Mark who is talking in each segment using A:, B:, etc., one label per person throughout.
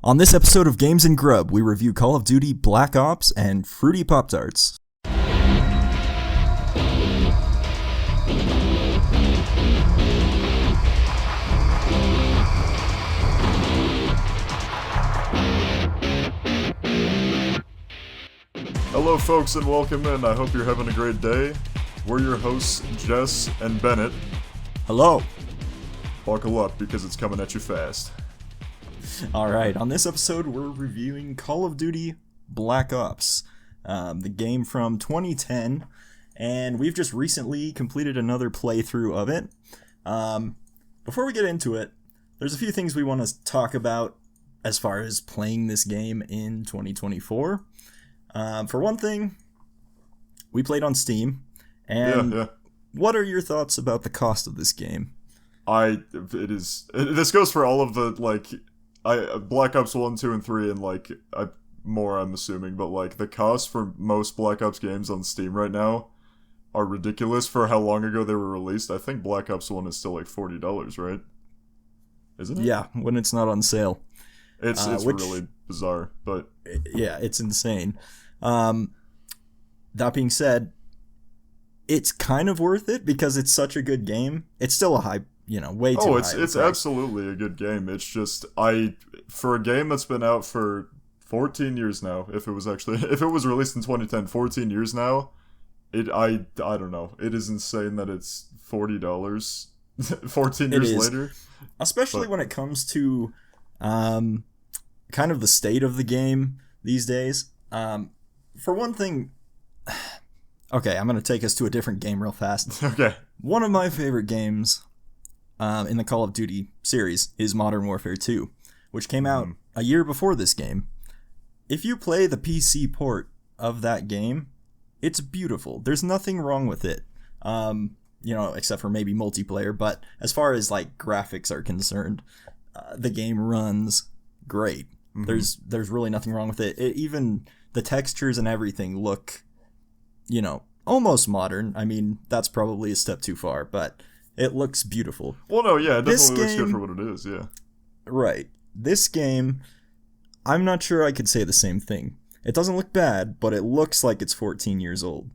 A: On this episode of Games and Grub, we review Call of Duty Black Ops and Fruity Pop-Tarts.
B: Hello folks and welcome in. I hope you're having a great day. We're your hosts, Jess and Bennett.
A: Hello.
B: Buckle up because it's coming at you fast.
A: Alright, on this episode we're reviewing Call of Duty Black Ops, the game from 2010, and we've just recently completed another playthrough of it. Before we get into it, there's a few things we want to talk about as far as playing this game in 2024. For one thing, we played on Steam, and what are your thoughts about the cost of this game?
B: This goes for all of the, Black Ops 1, 2, and 3, and, I'm assuming, but, the cost for most Black Ops games on Steam right now are ridiculous for how long ago they were released. I think Black Ops 1 is still, $40, right? Isn't it?
A: Yeah, when it's not on sale.
B: It's really bizarre, but...
A: Yeah, it's insane. That being said, it's kind of worth it because it's such a good game. It's still a high, way too high.
B: It's absolutely a good game. It's just, for a game that's been out for 14 years now, if it was released in 2010, 14 years now, I don't know. It is insane that it's $40 14 years later.
A: Especially when it comes to, kind of the state of the game these days. For one thing, okay, I'm going to take us to a different game real fast.
B: Okay.
A: One of my favorite games in the Call of Duty series is Modern Warfare 2, which came out a year before this game. If you play the PC port of that game, it's beautiful. There's nothing wrong with it, except for maybe multiplayer, but as far as, graphics are concerned, the game runs great. Mm-hmm. There's really nothing wrong with it. Even the textures and everything look, almost modern. I mean, that's probably a step too far, but it looks beautiful.
B: Well, no, yeah, it definitely looks good for what it is, yeah.
A: Right. This game, I'm not sure I could say the same thing. It doesn't look bad, but it looks like it's 14 years old.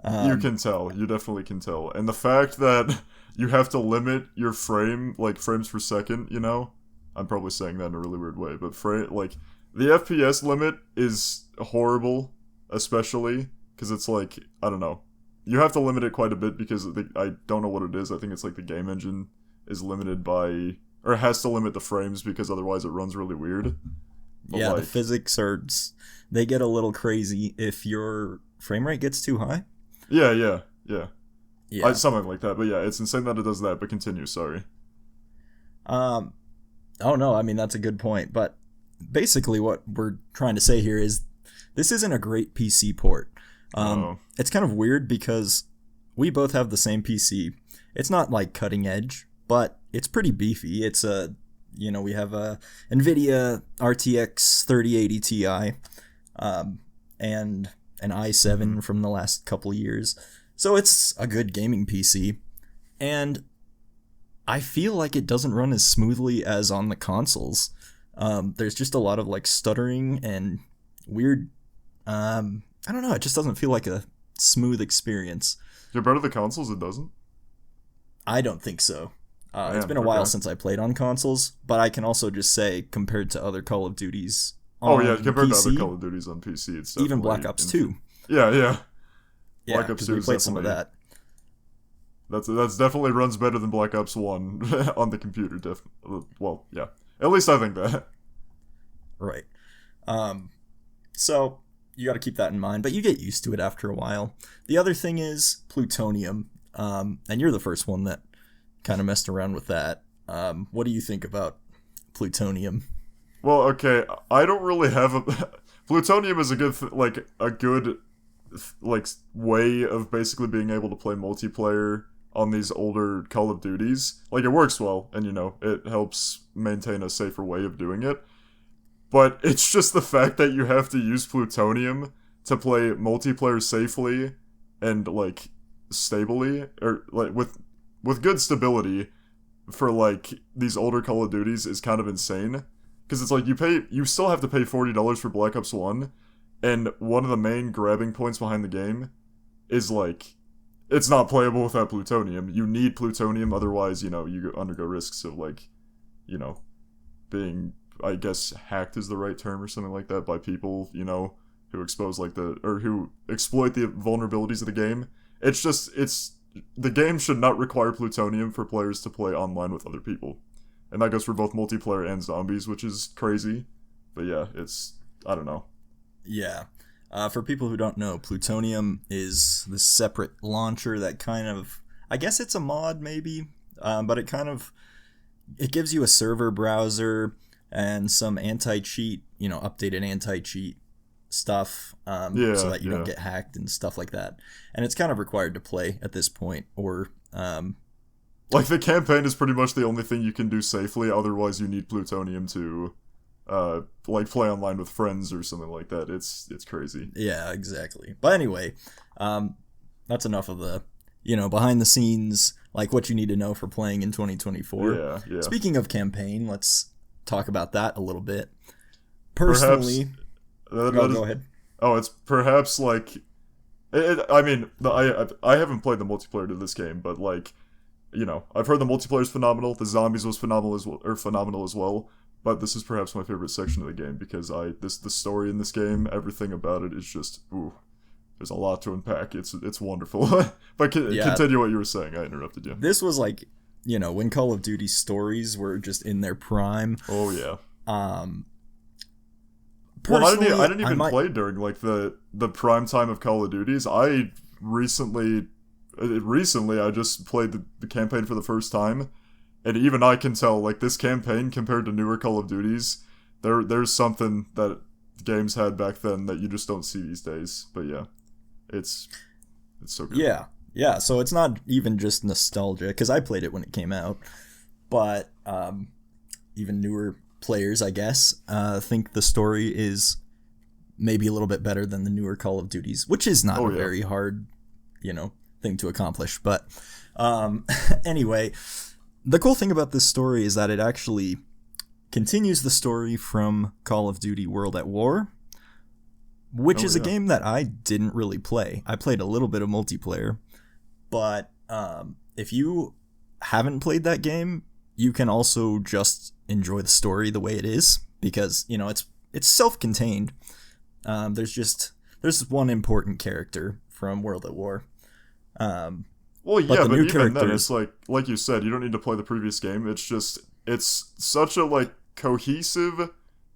B: You can tell. You definitely can tell. And the fact that you have to limit your frames per second, I'm probably saying that in a really weird way, but the FPS limit is horrible, especially because it's I don't know. You have to limit it quite a bit because I don't know what it is. I think it's the game engine is limited by, or has to limit the frames because otherwise it runs really weird. But
A: the physics they get a little crazy if your frame rate gets too high.
B: Yeah. Something like that, but yeah, it's insane that it does that, but continue, sorry.
A: Oh no, I mean, that's a good point, but basically what we're trying to say here is this isn't a great PC port. It's kind of weird because we both have the same PC. It's not cutting edge, but it's pretty beefy. It's we have a NVIDIA RTX 3080 Ti, and an i7 from the last couple years. So it's a good gaming PC, and I feel like it doesn't run as smoothly as on the consoles. There's just a lot of stuttering and weird, I don't know, it just doesn't feel like a smooth experience.
B: Compared to the consoles, it doesn't?
A: I don't think so. It's been a while since I played on consoles, but I can also just say, compared to other Call of Duties on
B: compared
A: PC,
B: to other Call of Duties on PC, it's definitely...
A: Even Black Ops 2.
B: Yeah.
A: Black Ops 2 we played some of that.
B: That's definitely runs better than Black Ops 1 on the computer, well, yeah. At least I think that.
A: Right. So, you gotta keep that in mind, but you get used to it after a while. The other thing is plutonium, and you're the first one that kind of messed around with that. What do you think about plutonium?
B: Well, okay, I don't really have a... Plutonium is a good, way of basically being able to play multiplayer on these older Call of Duties. It works well, and, it helps maintain a safer way of doing it. But it's just the fact that you have to use plutonium to play multiplayer safely and, stably, or, with good stability for, these older Call of Duties is kind of insane. because it's like you still have to pay $40 for Black Ops 1, and one of the main grabbing points behind the game is like it's not playable without plutonium. You need plutonium, otherwise, you know, you undergo risks of like, you know, being, I guess, hacked is the right term or something like that by people, you know, who expose like who exploit the vulnerabilities of the game. The game should not require plutonium for players to play online with other people. And that goes for both multiplayer and zombies, which is crazy. But yeah, I don't know.
A: Yeah. For people who don't know, plutonium is this separate launcher that kind of, I guess it's a mod maybe, but it gives you a server browser and some anti-cheat, you know, updated anti-cheat stuff, so that you don't get hacked and stuff like that. And it's kind of required to play at this point, or
B: like the campaign is pretty much the only thing you can do safely. Otherwise, you need plutonium to like play online with friends or something like that. It's crazy.
A: Yeah, exactly. But anyway, that's enough of the, you know, behind the scenes, like what you need to know for playing in 2024.
B: Yeah.
A: Speaking of campaign, let's talk about that a little bit. Personally, go ahead.
B: Oh, it's perhaps like, I mean, I haven't played the multiplayer to this game, but like, you know, I've heard the multiplayer is phenomenal. The zombies was phenomenal as well. But this is perhaps my favorite section of the game because the story in this game, everything about it is just there's a lot to unpack. It's wonderful. But continue what you were saying. I interrupted you.
A: This was like, you know, when Call of Duty stories were just in their prime.
B: Oh yeah.
A: Well,
B: I didn't even play during like the prime time of Call of Duties. I recently I just played the campaign for the first time, and even I can tell like this campaign compared to newer Call of Duties, there's something that games had back then that you just don't see these days. But yeah, it's so good.
A: Yeah. So it's not even just nostalgia because I played it when it came out, but even newer players, I guess, think the story is maybe a little bit better than the newer Call of Duties, which is not a very hard, you know, thing to accomplish. But anyway, the cool thing about this story is that it actually continues the story from Call of Duty World at War, which is a game that I didn't really play. I played a little bit of multiplayer, but if you haven't played that game, you can also just enjoy the story the way it is, because, you know, it's self-contained. There's one important character from World at War.
B: Well, yeah, but even then, it's like you said, you don't need to play the previous game. It's such a like cohesive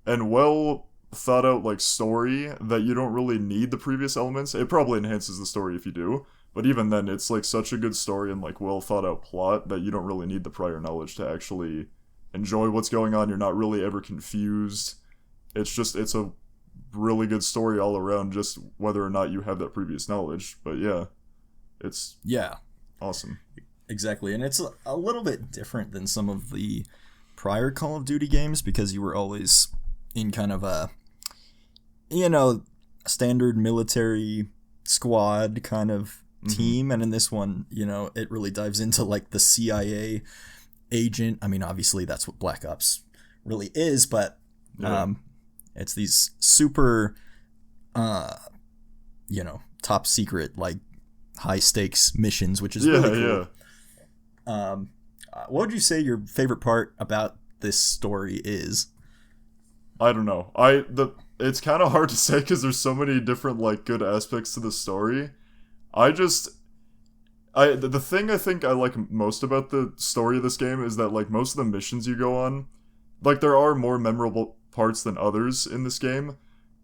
B: and well thought out like story that you don't really need the previous elements. It probably enhances the story if you do, but even then, it's like such a good story and like well thought out plot that you don't really need the prior knowledge to actually enjoy what's going on. You're not really ever confused. It's a really good story all around, just whether or not you have that previous knowledge. But yeah, it's awesome.
A: Exactly, and it's a little bit different than some of the prior Call of Duty games because you were always in kind of a, you know, standard military squad kind of team, and in this one, you know, it really dives into like the CIA agent. I mean, obviously that's what Black Ops really is, but it's these super you know, top secret, like high stakes missions, which is really cool. What would you say your favorite part about this story is?
B: I don't know. It's kind of hard to say because there's so many different like good aspects to the story. The thing I think I like most about the story of this game is that like most of the missions you go on, like there are more memorable parts than others in this game,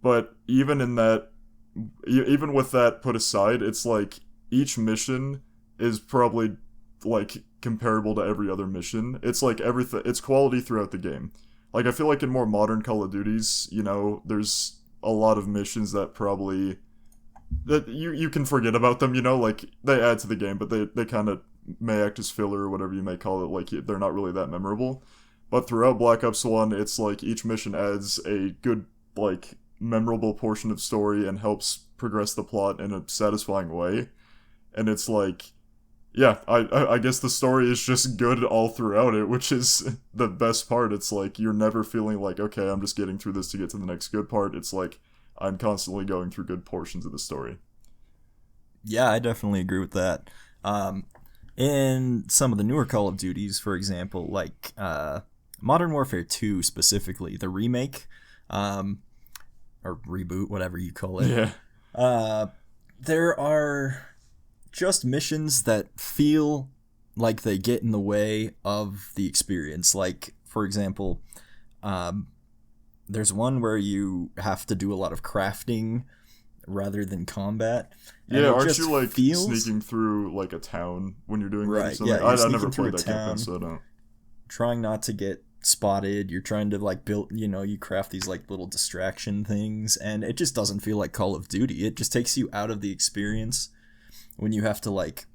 B: but even with that put aside, it's like each mission is probably like comparable to every other mission. It's like everything, it's quality throughout the game. Like I feel like in more modern Call of Duties, you know, there's a lot of missions that probably that you can forget about them, you know, like they add to the game, but they kind of may act as filler or whatever you may call it. Like they're not really that memorable. But throughout Black Ops 1, it's like each mission adds a good like memorable portion of story and helps progress the plot in a satisfying way. And it's like yeah, I guess the story is just good all throughout it, which is the best part. It's like you're never feeling like, okay, I'm just getting through this to get to the next good part. It's like I'm constantly going through good portions of the story.
A: Yeah, I definitely agree with that. In some of the newer Call of Duties, for example, like Modern Warfare 2 specifically, the remake, or reboot, whatever you call it,
B: Yeah.
A: there are just missions that feel like they get in the way of the experience. Like, for example, there's one where you have to do a lot of crafting rather than combat. And
B: Yeah,
A: it
B: aren't
A: just
B: you like
A: feels
B: sneaking through like a town when you're doing that or
A: right.
B: something?
A: Yeah, you're
B: I
A: sneaking
B: never
A: through a
B: played that campaign,
A: town,
B: so I don't.
A: trying not to get spotted. You're trying to like build, you craft these like little distraction things, and it just doesn't feel like Call of Duty. It just takes you out of the experience when you have to like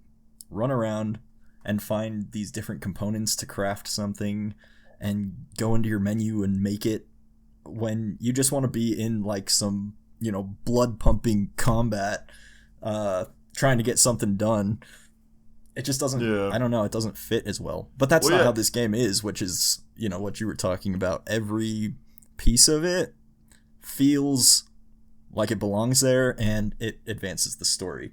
A: run around and find these different components to craft something and go into your menu and make it, when you just want to be in like some, blood pumping combat, trying to get something done. It just doesn't,
B: Yeah.
A: I don't know, it doesn't fit as well. But that's
B: Well,
A: not
B: yeah.
A: how this game is, which is, what you were talking about. Every piece of it feels like it belongs there, and it advances the story.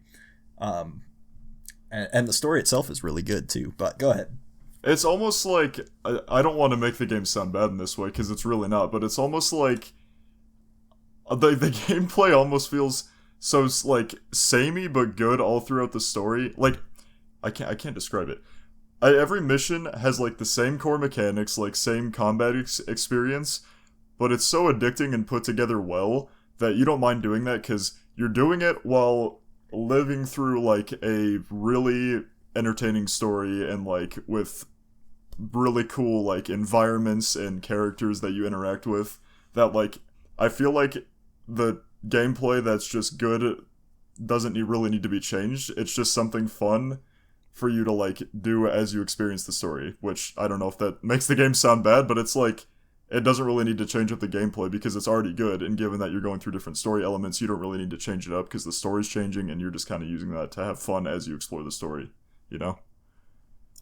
A: And the story itself is really good too. But go ahead.
B: It's almost like I don't want to make the game sound bad in this way because it's really not, but it's almost like the gameplay almost feels so like samey but good all throughout the story. Like I can't describe it. Every mission has like the same core mechanics, like same combat experience, but it's so addicting and put together well that you don't mind doing that because you're doing it while living through like a really entertaining story and like with really cool like environments and characters that you interact with, that like I feel like the gameplay that's just good doesn't really need to be changed. It's just something fun for you to like do as you experience the story, which I don't know if that makes the game sound bad, but it's like it doesn't really need to change up the gameplay because it's already good, and given that you're going through different story elements, you don't really need to change it up because the story's changing and you're just kind of using that to have fun as you explore the story, you know?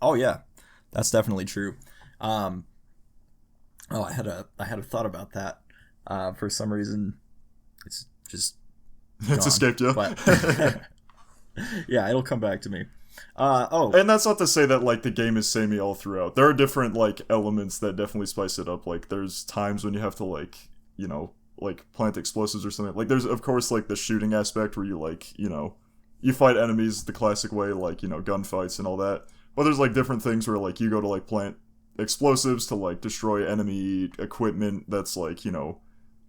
A: Oh yeah, that's definitely true. I had a thought about that. For some reason, it's just
B: It's
A: gone.
B: escaped you.
A: But yeah, it'll come back to me.
B: And that's not to say that like the game is samey all throughout. There are different like elements that definitely spice it up. Like there's times when you have to like, like plant explosives or something. Like there's of course like the shooting aspect where you like, you fight enemies the classic way, like, gunfights and all that. But there's like different things where like you go to like plant explosives to like destroy enemy equipment that's like,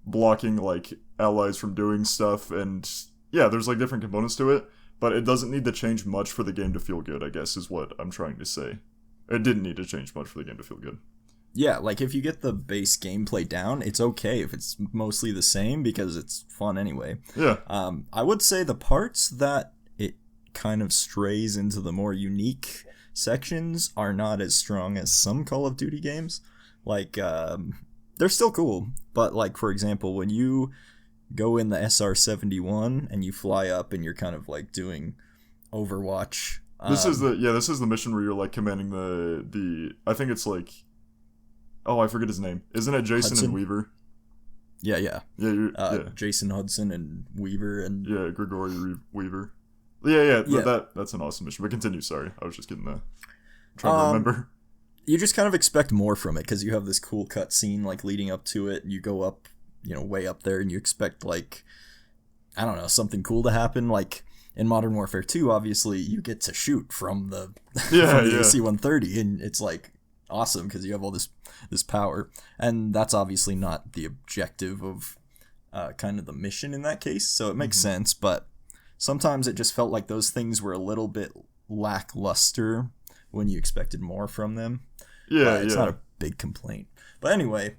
B: blocking like allies from doing stuff, and yeah, there's like different components to it. But it doesn't need to change much for the game to feel good, I guess, is what I'm trying to say. It didn't need to change much for the game to feel good.
A: Yeah, like if you get the base gameplay down, it's okay if it's mostly the same because it's fun anyway.
B: Yeah.
A: I would say the parts that it kind of strays into the more unique sections are not as strong as some Call of Duty games. Like, they're still cool, but like, for example, when you go in the SR-71 and you fly up and you're kind of like doing Overwatch.
B: This is the mission where you're like commanding the I think it's like, oh, I forget his name. Isn't it Jason
A: Hudson?
B: and Weaver?
A: Yeah.
B: Yeah.
A: Jason Hudson and Weaver and
B: Yeah, Gregory Weaver. Yeah.
A: Yeah.
B: That's an awesome mission. But continue. Sorry, I was just trying to remember.
A: You just kind of expect more from it because you have this cool cut scene like leading up to it. And you go up, way up there, and you expect like, I don't know, something cool to happen. Like in Modern Warfare 2, obviously you get to shoot from the from the AC-130, and it's like awesome because you have all this power, and that's obviously not the objective of kind of the mission in that case. So it makes sense, but sometimes it just felt like those things were a little bit lackluster when you expected more from them.
B: Yeah,
A: It's not a big complaint. But anyway,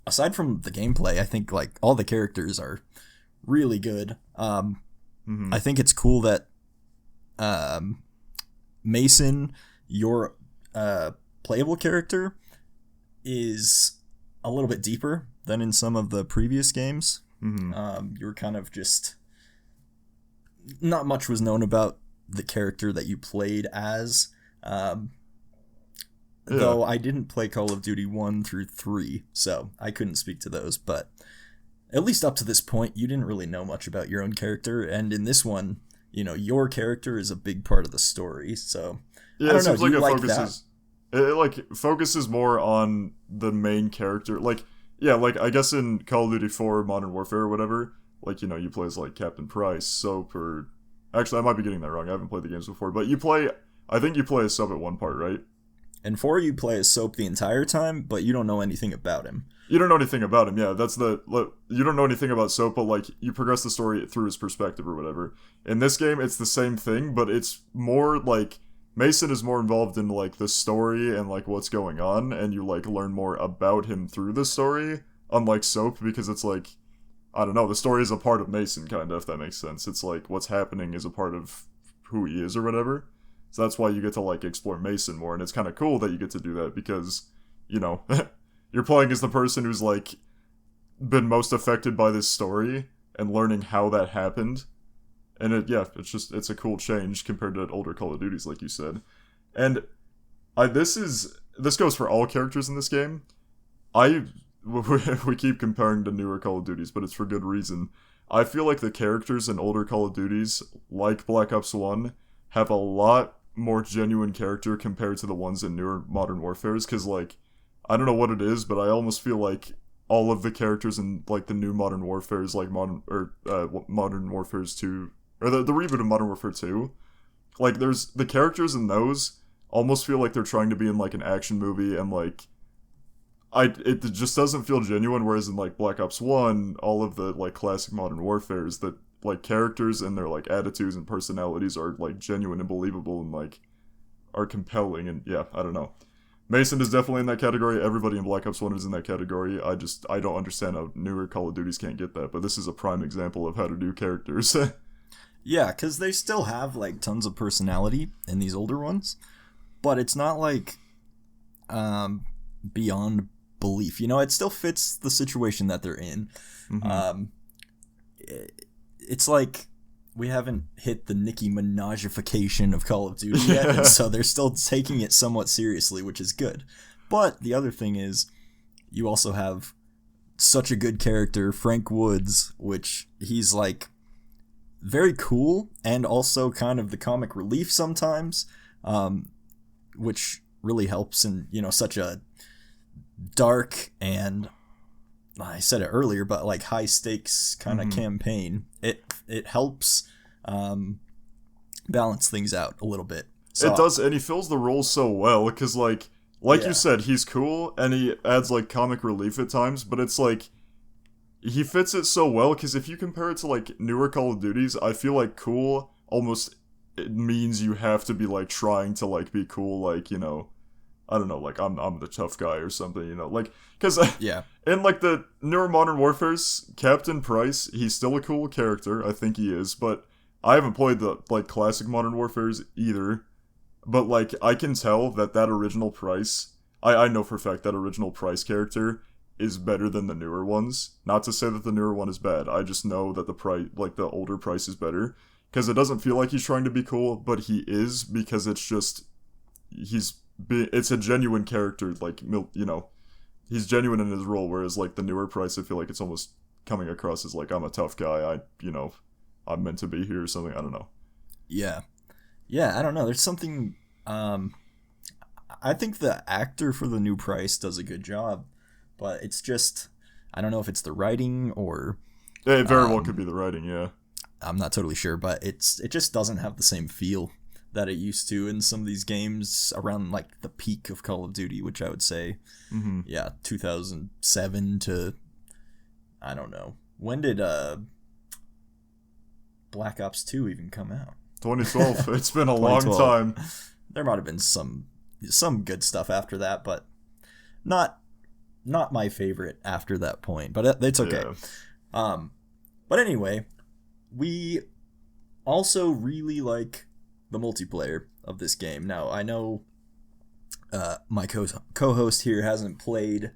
A: aside from the gameplay, I think like all the characters are really good. I think it's cool that Mason, your playable character, is a little bit deeper than in some of the previous games. You're kind of just, not much was known about the character that you played as.
B: Yeah.
A: Though I didn't play Call of Duty 1 through 3, so I couldn't speak to those, but at least up to this point, you didn't really know much about your own character, and in this one, you know, your character is a big part of the story, so
B: Yeah,
A: I don't
B: it
A: know,
B: seems
A: do you
B: like
A: like that?
B: it like focuses more on the main character. Like, yeah, like I guess in Call of Duty 4 Modern Warfare or whatever, like, you know, you play as like Captain Price, Soap, or actually I might be getting that wrong. I haven't played the games before, but I think you play as Soap at one part, right?
A: And 4, you play as Soap the entire time, but you don't know anything about him.
B: You don't know anything about him. Yeah, you don't know anything about Soap, but like you progress the story through his perspective or whatever. In this game, it's the same thing, but it's more like Mason is more involved in like the story and like what's going on, and you like learn more about him through the story. Unlike Soap, because it's like, I don't know, the story is a part of Mason, kind of, if that makes sense. It's like what's happening is a part of who he is or whatever. So that's why you get to like explore Mason more, and it's kind of cool that you get to do that because, you know, you're playing as the person who's like been most affected by this story and learning how that happened. And it's a cool change compared to older Call of Duties, like you said. And this goes for all characters in this game. We keep comparing to newer Call of Duties, but it's for good reason. I feel like the characters in older Call of Duties, like Black Ops 1, have a lot more genuine character compared to the ones in newer Modern Warfares, because, like, I don't know what it is, but I almost feel like all of the characters in, like, the new Modern Warfares, like Modern Warfares 2, or the reboot of Modern Warfare 2, like, there's, the characters in those almost feel like they're trying to be in, like, an action movie, and, like, it just doesn't feel genuine, whereas in, like, Black Ops 1, all of the, like, classic Modern Warfares, that like characters and their like attitudes and personalities are like genuine and believable and like are compelling. And yeah, I don't know, Mason is definitely in that category. Everybody in Black Ops 1 is in that category. I don't understand how newer Call of Duties can't get that, but this is a prime example of how to do characters.
A: Yeah, because they still have like tons of personality in these older ones, but it's not like beyond belief. You know, it still fits the situation that they're in.
B: Mm-hmm.
A: It's like we haven't hit the Nicki Minajification of Call of Duty yet, and so they're still taking it somewhat seriously, which is good. But the other thing is, you also have such a good character, Frank Woods, which he's like very cool and also kind of the comic relief sometimes, which really helps in, you know, such a dark and, I said it earlier, but like high stakes kind of campaign. It helps balance things out a little bit. So,
B: it does, and he fills the role so well because like you said, he's cool and he adds like comic relief at times, but it's like he fits it so well because if you compare it to like newer Call of Duties, I feel like cool almost it means you have to be like trying to like be cool, like, you know, I don't know, like I'm the tough guy or something, you know, like because
A: yeah,
B: in like the newer Modern Warfares, Captain Price, he's still a cool character, I think he is, but I haven't played the like classic Modern Warfares either, but like I can tell that original Price, I know for a fact that original Price character is better than the newer ones. Not to say that the newer one is bad, I just know that the Price, like the older Price, is better because it doesn't feel like he's trying to be cool, but he is, because it's just it's a genuine character, like, you know, he's genuine in his role, whereas like the newer Price, I feel like it's almost coming across as like I'm a tough guy, I'm meant to be here or something, I don't know.
A: Yeah, I don't know, there's something, I think the actor for the new Price does a good job, but it's just, I don't know if it's the writing or
B: Yeah, it very well could be the writing, yeah.
A: I'm not totally sure, but it just doesn't have the same feel that it used to in some of these games around like the peak of Call of Duty, which I would say, 2007 to, I don't know, when did Black Ops 2 even come out?
B: 2012. It's been a long time.
A: There might have been some good stuff after that, but not my favorite after that point. But it's okay.
B: Yeah.
A: But anyway, we also really like the multiplayer of this game. Now, I know my co-host here hasn't played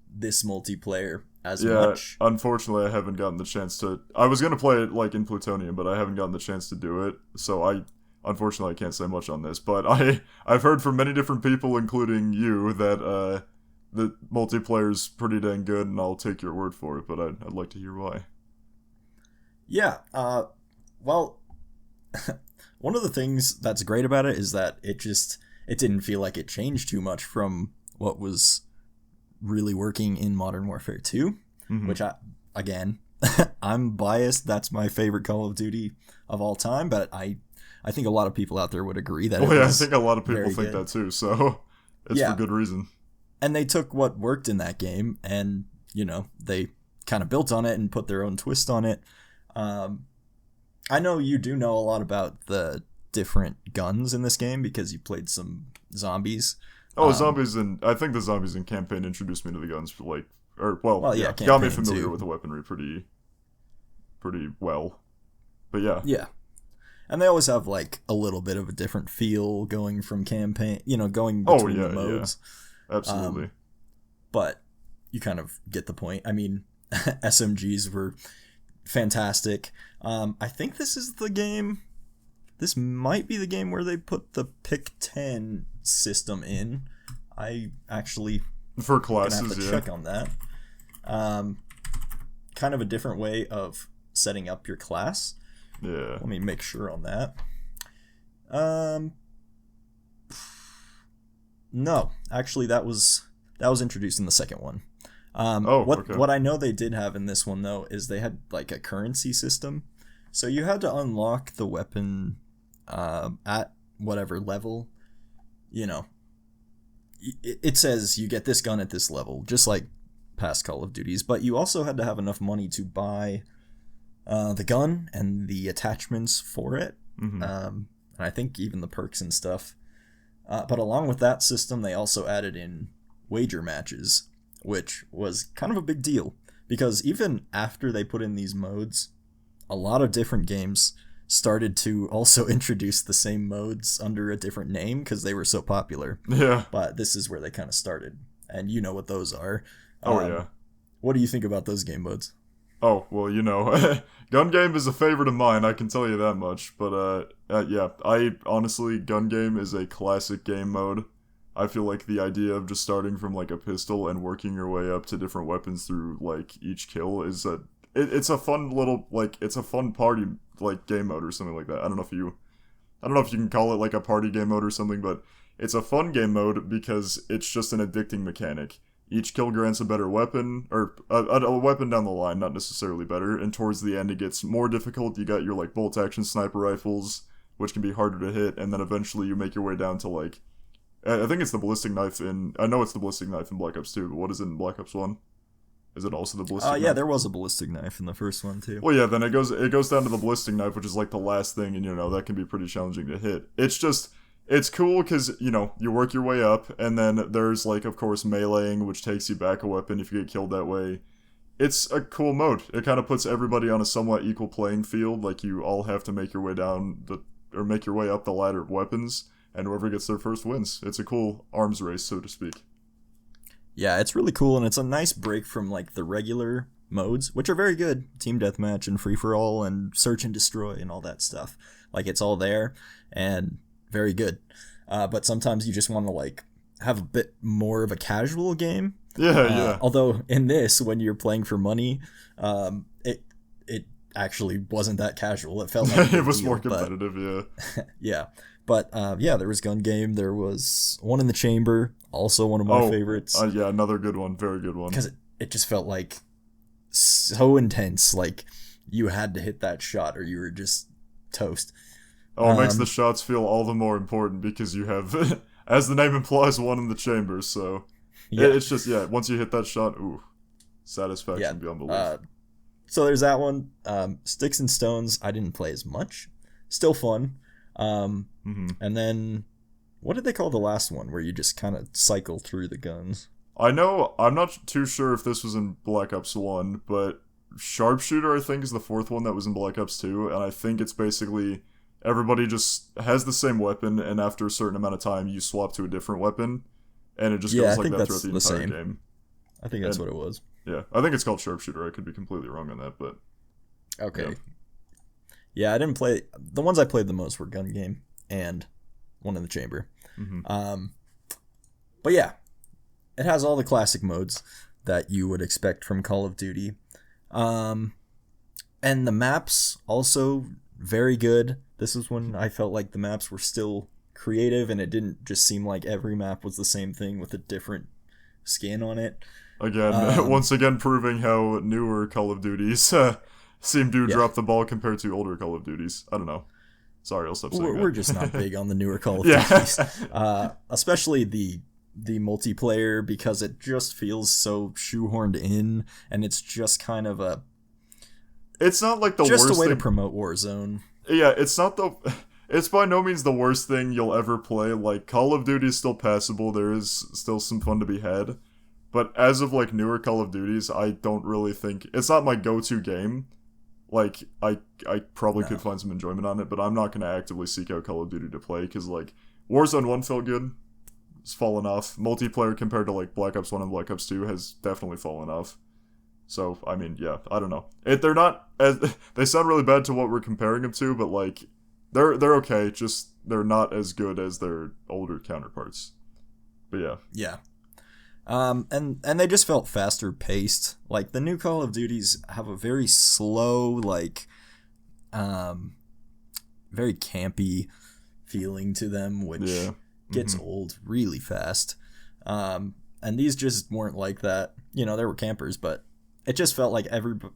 A: this multiplayer as much.
B: Unfortunately, I haven't gotten the chance to. I was gonna play it like in Plutonium, but I haven't gotten the chance to do it. So unfortunately, I can't say much on this, but I've heard from many different people, including you, that the multiplayer's pretty dang good, and I'll take your word for it. But I'd like to hear why.
A: Yeah. Well, one of the things that's great about it is that it didn't feel like it changed too much from what was really working in Modern Warfare 2, which again, I'm biased. That's my favorite Call of Duty of all time, but I think a lot of people out there would agree that
B: I think a lot of people think
A: good.
B: that too, so it's for good reason.
A: And they took what worked in that game and, they kind of built on it and put their own twist on it. I know you do know a lot about the different guns in this game because you played some zombies.
B: Zombies, and I think the zombies in campaign introduced me to the guns, got me familiar
A: too.
B: with the weaponry pretty well. But yeah.
A: Yeah. And they always have like a little bit of a different feel going from campaign, going between the modes.
B: Yeah. Absolutely.
A: But you kind of get the point. I mean, SMGs were fantastic. I think this is the game. This might be the game where they put the pick 10 system in. I actually
B: for classes,
A: have to check on that. Kind of a different way of setting up your class.
B: Yeah.
A: Let me make sure on that. No, actually that was introduced in the second one. What I know they did have in this one though is they had like a currency system. So you had to unlock the weapon at whatever level, it says you get this gun at this level, just like past Call of Duties, but you also had to have enough money to buy the gun and the attachments for it. And I think even the perks and stuff. But along with that system, they also added in wager matches, which was kind of a big deal because even after they put in these modes, a lot of different games started to also introduce the same modes under a different name because they were so popular.
B: Yeah.
A: But this is where they kind of started. And you know what those are.
B: Yeah.
A: What do you think about those game modes?
B: Oh, well, Gun Game is a favorite of mine, I can tell you that much. But, honestly, Gun Game is a classic game mode. I feel like the idea of just starting from, like, a pistol and working your way up to different weapons through, like, each kill is it's a fun little, like, it's a fun party, like, game mode or something like that. I don't know if you can call it, like, a party game mode or something, but it's a fun game mode because it's just an addicting mechanic. Each kill grants a better weapon, or a weapon down the line, not necessarily better, and towards the end it gets more difficult. You got your, like, bolt-action sniper rifles, which can be harder to hit, and then eventually you make your way down to, like, I think it's the ballistic knife I know it's the ballistic knife in Black Ops 2, but what is it in Black Ops 1? Is it also the ballistic knife?
A: Yeah, there was a ballistic knife in the first one, too.
B: Well, yeah, then it goes down to the ballistic knife, which is, like, the last thing, and, that can be pretty challenging to hit. It's cool because, you work your way up, and then there's, like, of course, meleeing, which takes you back a weapon if you get killed that way. It's a cool mode. It kind of puts everybody on a somewhat equal playing field, like, you all have to make your way make your way up the ladder of weapons, and whoever gets there first wins. It's a cool arms race, so to speak.
A: Yeah, it's really cool, and it's a nice break from, like, the regular modes, which are very good. Team Deathmatch and Free-for-All and Search and Destroy and all that stuff. Like, it's all there, and very good. But sometimes you just want to, like, have a bit more of a casual game.
B: Yeah.
A: Although, in this, when you're playing for money, it actually wasn't that casual. It felt like
B: it was more competitive, yeah.
A: Yeah. But, there was Gun Game. There was One in the Chamber, also one of my favorites.
B: Yeah, another good one. Very good one.
A: Because it just felt, like, so intense. Like, you had to hit that shot or you were just toast.
B: It makes the shots feel all the more important because you have, as the name implies, one in the chamber, so... Yeah. It's just, once you hit that shot, satisfaction beyond belief.
A: So there's that one. Sticks and Stones, I didn't play as much. Still fun. And then, what did they call the last one, where you just kind of cycle through the guns?
B: I'm not too sure if this was in Black Ops 1, but Sharpshooter, I think, is the fourth one that was in Black Ops 2, and I think it's basically... Everybody just has the same weapon, and after a certain amount of time, you swap to a different weapon, and it just goes like that throughout the entire game.
A: I think that's what it was.
B: Yeah, I think it's called Sharpshooter. I could be completely wrong on that, but...
A: Okay. Yeah, I didn't play... The ones I played the most were Gun Game. and one in the chamber.
B: Mm-hmm.
A: But yeah, it has all the classic modes that you would expect from Call of Duty. And the maps also very good. This is when I felt like the maps were still creative and it didn't just seem like every map was the same thing with a different skin on it.
B: Again, once again proving how newer Call of Duties seem to drop the ball compared to older Call of Duties. I don't know. Sorry, I'll stop saying that.
A: We're just not big on the newer Call of
B: Yeah.
A: Duties. Especially the multiplayer, because it just feels so shoehorned in, and it's just kind of
B: It's not like the
A: just
B: worst
A: a way
B: thing.
A: to promote Warzone.
B: Yeah, it's by no means the worst thing you'll ever play. Like, Call of Duty is still passable. There is still some fun to be had. But as of, like, newer Call of Duties, I don't really think... It's not my go-to game. Like, I probably could find some enjoyment on it, but I'm not going to actively seek out Call of Duty to play, because, like, Warzone 1 felt good. It's fallen off. Multiplayer compared to, like, Black Ops 1 and Black Ops 2 has definitely fallen off. So, I mean, yeah, I don't know. They're not... they sound really bad to what we're comparing them to, but, like, they're okay, just they're not as good as their older counterparts. But yeah.
A: Yeah. And they just felt faster paced. Like, the new Call of Duties have a very slow, like, very campy feeling to them, which gets old really fast. And these just weren't like that. You know, there were campers, but it just felt like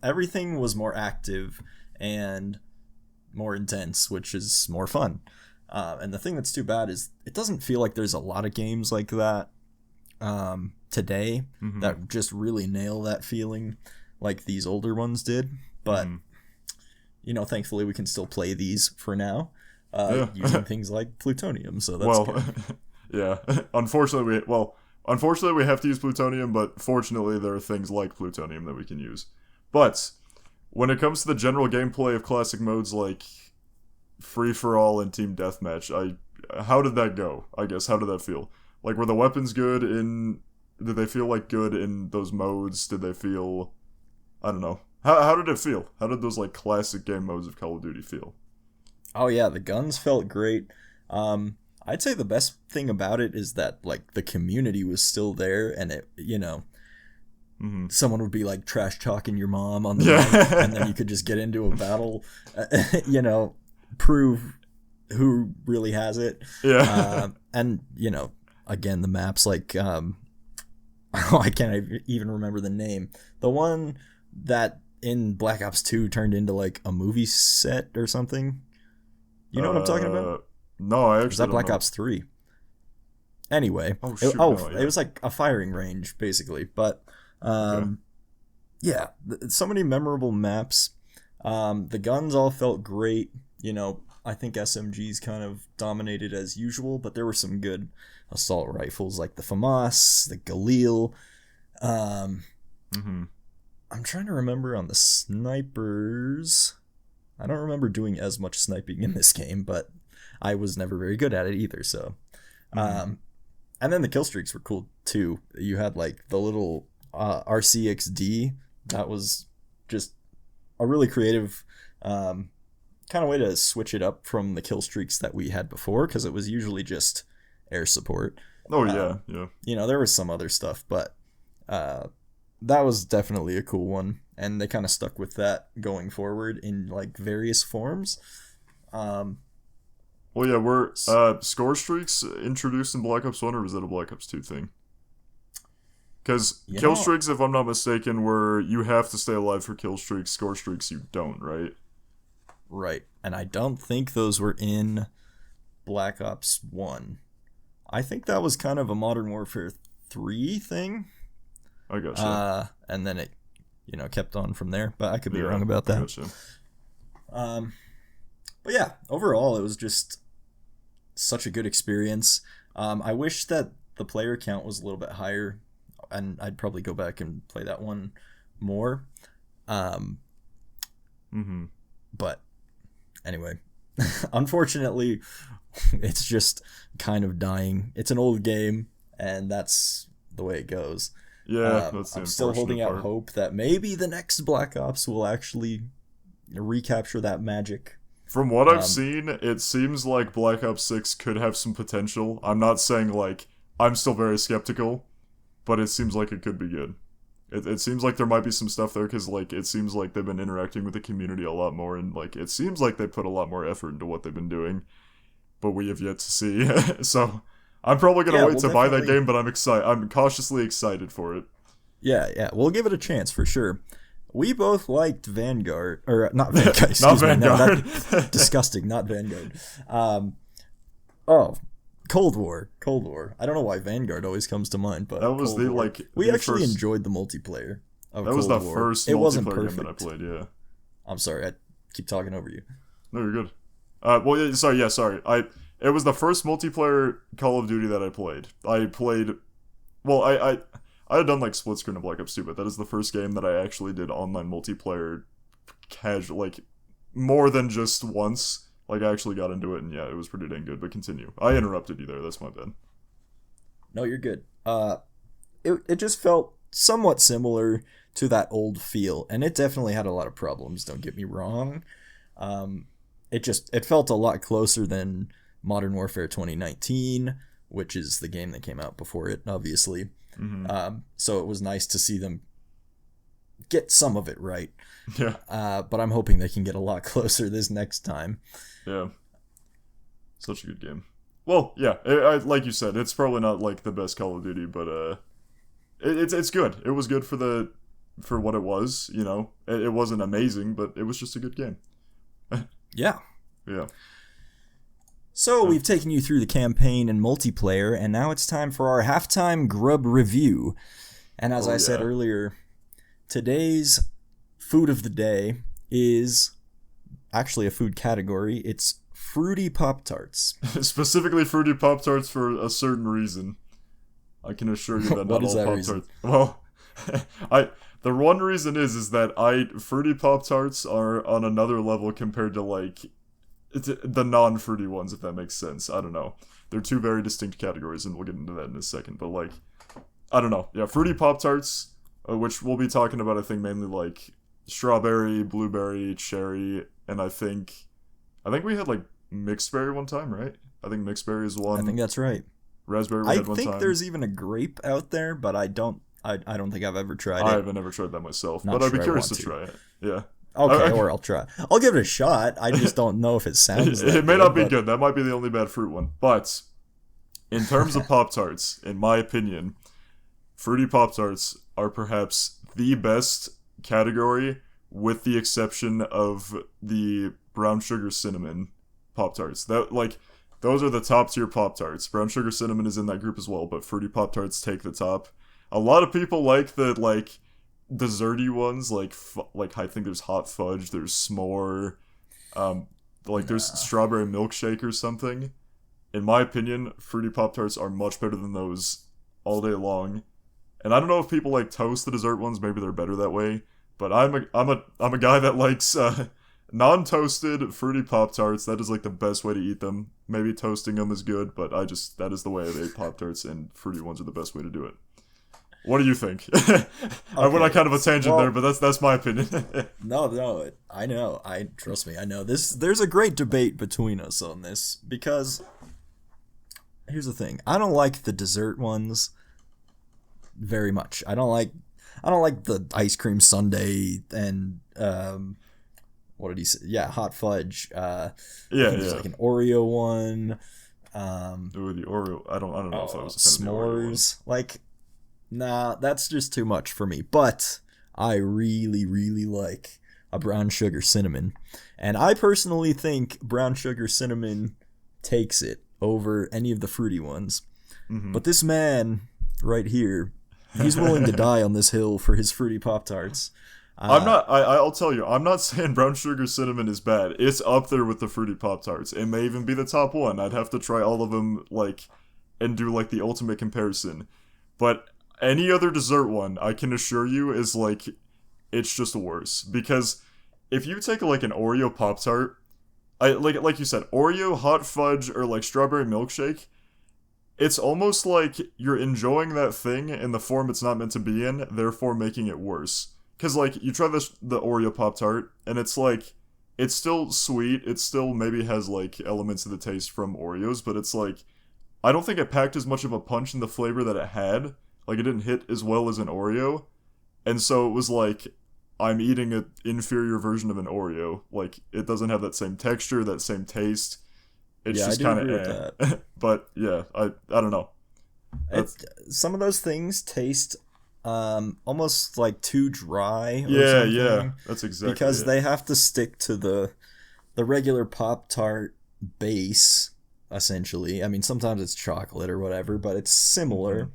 A: everything was more active and more intense, which is more fun. And the thing that's too bad is it doesn't feel like there's a lot of games like that today that just really nail that feeling like these older ones did. But you know, thankfully we can still play these for now using things like plutonium, so that's good.
B: Yeah. Unfortunately we have to use plutonium, but fortunately there are things like plutonium that we can use. But when it comes to the general gameplay of classic modes like free for all and team deathmatch, how did that go? I guess, how did that feel? Like, were the weapons good did they feel like good in those modes? Did they feel, I don't know. How did it feel? How did those, like, classic game modes of Call of Duty feel?
A: Oh yeah, the guns felt great. I'd say the best thing about it is that, like, the community was still there, and it, you know, someone would be like trash talking your mom on the mic, and then you could just get into a battle, you know, prove who really has it.
B: Yeah.
A: And, you know, again, the maps, like, I can't even remember the name. The one that in Black Ops 2 turned into, like, a movie set or something. You know what I'm talking about?
B: No, I actually
A: Was that
B: don't
A: Black
B: know.
A: Ops 3? Anyway.
B: It
A: It was like a firing range, basically. But, yeah, so many memorable maps. The guns all felt great. You know, I think SMGs kind of dominated as usual, but there were some good assault rifles like the FAMAS, the Galil. I'm trying to remember on the snipers. I don't remember doing as much sniping in this game, but I was never very good at it either, so. And then the kill streaks were cool too. You had like the little RCXD. That was just a really creative kind of way to switch it up from the kill streaks that we had before, because it was usually just air support.
B: Oh, yeah.
A: You know, there was some other stuff, but that was definitely a cool one, and they kind of stuck with that going forward in like various forms.
B: Well, yeah, were score streaks introduced in Black Ops 1, or was that a Black Ops 2 thing? Because kill streaks, if I'm not mistaken, were you have to stay alive for kill streaks. Score streaks, you don't, right?
A: Right. And I don't think those were in Black Ops 1. I think that was kind of a Modern Warfare 3 thing.
B: I gotcha.
A: And then it, you know, kept on from there. But I could be wrong about that.
B: I gotcha.
A: But yeah, overall, it was just such a good experience. I wish that the player count was a little bit higher, and I'd probably go back and play that one more. But anyway, unfortunately, it's just kind of dying. It's an old game, and that's the way it goes.
B: Yeah, that's the
A: I'm still holding out hope that maybe the next Black Ops will actually recapture that magic.
B: From what I've seen, it seems like Black Ops 6 could have some potential. I'm not saying, like, I'm still very skeptical, but it seems like it could be good. It seems like there might be some stuff there, because, like, it seems like they've been interacting with the community a lot more, and, like, it seems like they put a lot more effort into what they've been doing, but we have yet to see. So, I'm probably going to wait to buy that game, but I'm cautiously excited for it.
A: Yeah, we'll give it a chance for sure. We both liked Vanguard, or not Vanguard, excuse
B: not
A: me.
B: Vanguard.
A: No, disgusting, not Vanguard. Cold War. I don't know why Vanguard always comes to mind, but
B: that was
A: Cold War. We actually enjoyed the multiplayer of Cold War.
B: That was the first multiplayer game that I played, yeah.
A: I'm sorry, I keep talking over you.
B: No, you're good. Sorry. It was the first multiplayer Call of Duty that I played. I had done, like, split screen of Black Ops 2, but that is the first game that I actually did online multiplayer casual, like, more than just once. Like, I actually got into it, and yeah, it was pretty dang good, but continue. I interrupted you there, that's my bad.
A: No, you're good. It just felt somewhat similar to that old feel, and it definitely had a lot of problems, don't get me wrong. It felt a lot closer than Modern Warfare 2019, which is the game that came out before it, obviously. Mm-hmm. So it was nice to see them get some of it right.
B: Yeah.
A: But I'm hoping they can get a lot closer this next time.
B: Yeah. Such a good game. Well, yeah, like you said, it's probably not, like, the best Call of Duty, but it's good. It was good for what it was, you know. It wasn't amazing, but it was just a good game.
A: Yeah.
B: Yeah.
A: So we've taken you through the campaign and multiplayer, and now it's time for our halftime Grub review. And as I said earlier, today's food of the day is actually a food category. It's Fruity Pop-Tarts.
B: Specifically Fruity Pop-Tarts for a certain reason. I can assure you that not all Pop-Tarts... Well, the one reason is that Fruity Pop-Tarts are on another level compared to, like, the non-fruity ones, if that makes sense. I don't know. They're two very distinct categories, and we'll get into that in a second. But, like, I don't know. Yeah, Fruity Pop-Tarts, which we'll be talking about, I think, mainly, like, strawberry, blueberry, cherry, and I think we had, like, mixed berry one time, right? I think mixed berry is one.
A: I think that's right.
B: Raspberry we had one time.
A: I think there's even a grape out there, but I don't think I've ever tried it.
B: I haven't ever tried that myself, but I'd be curious to try it. Yeah.
A: Okay, or I'll try. I'll give it a shot. I just don't know if it sounds
B: it may not be good. That might be the only bad fruit one. But in terms of Pop-Tarts, in my opinion, Fruity Pop-Tarts are perhaps the best category, with the exception of the brown sugar cinnamon Pop-Tarts. Those are the top tier Pop-Tarts. Brown sugar cinnamon is in that group as well, but Fruity Pop-Tarts take the top. A lot of people like the, like, desserty ones, like I think there's hot fudge, there's s'more, there's strawberry milkshake or something. In my opinion, Fruity Pop-Tarts are much better than those all day long. And I don't know if people like toast the dessert ones, maybe they're better that way, but I'm a guy that likes non-toasted Fruity Pop-Tarts. That is, like, the best way to eat them. Maybe toasting them is good, but that is the way I've ate Pop-Tarts, and fruity ones are the best way to do it. What do you think? I went on kind of a tangent there, but that's my opinion.
A: No, I know. Trust me, I know. There's a great debate between us on this, because here's the thing. I don't like the dessert ones very much. I don't like the ice cream sundae and what did he say? Yeah, hot fudge. There's like an Oreo one.
B: The Oreo. I don't know if I was a fan
A: s'mores.
B: Of the Oreo one.
A: Like, nah, that's just too much for me. But I really, really like a brown sugar cinnamon, and I personally think brown sugar cinnamon takes it over any of the fruity ones. Mm-hmm. But this man right here, he's willing to die on this hill for his Fruity Pop-Tarts.
B: I'll tell you, I'm not saying brown sugar cinnamon is bad. It's up there with the Fruity Pop-Tarts. It may even be the top one. I'd have to try all of them, like, and do, like, the ultimate comparison. But any other dessert one, I can assure you, is, like, it's just worse. Because if you take, like, an Oreo Pop-Tart, like you said, Oreo, hot fudge, or, like, strawberry milkshake, it's almost like you're enjoying that thing in the form it's not meant to be in, therefore making it worse. Because, like, you try the Oreo Pop-Tart, and it's, like, it's still sweet. It still maybe has like elements of the taste from Oreos, but it's like I don't think it packed as much of a punch in the flavor that it had. Like it didn't hit as well as an Oreo. And so it was like I'm eating an inferior version of an Oreo. Like it doesn't have that same texture, that same taste. It's just kind of
A: that.
B: But yeah, I don't know.
A: Some of those things taste almost like too dry. Or
B: yeah,
A: something,
B: yeah, that's exactly
A: because
B: it.
A: they have to stick to the regular Pop-Tart base. Essentially, I mean, sometimes it's chocolate or whatever, but it's similar,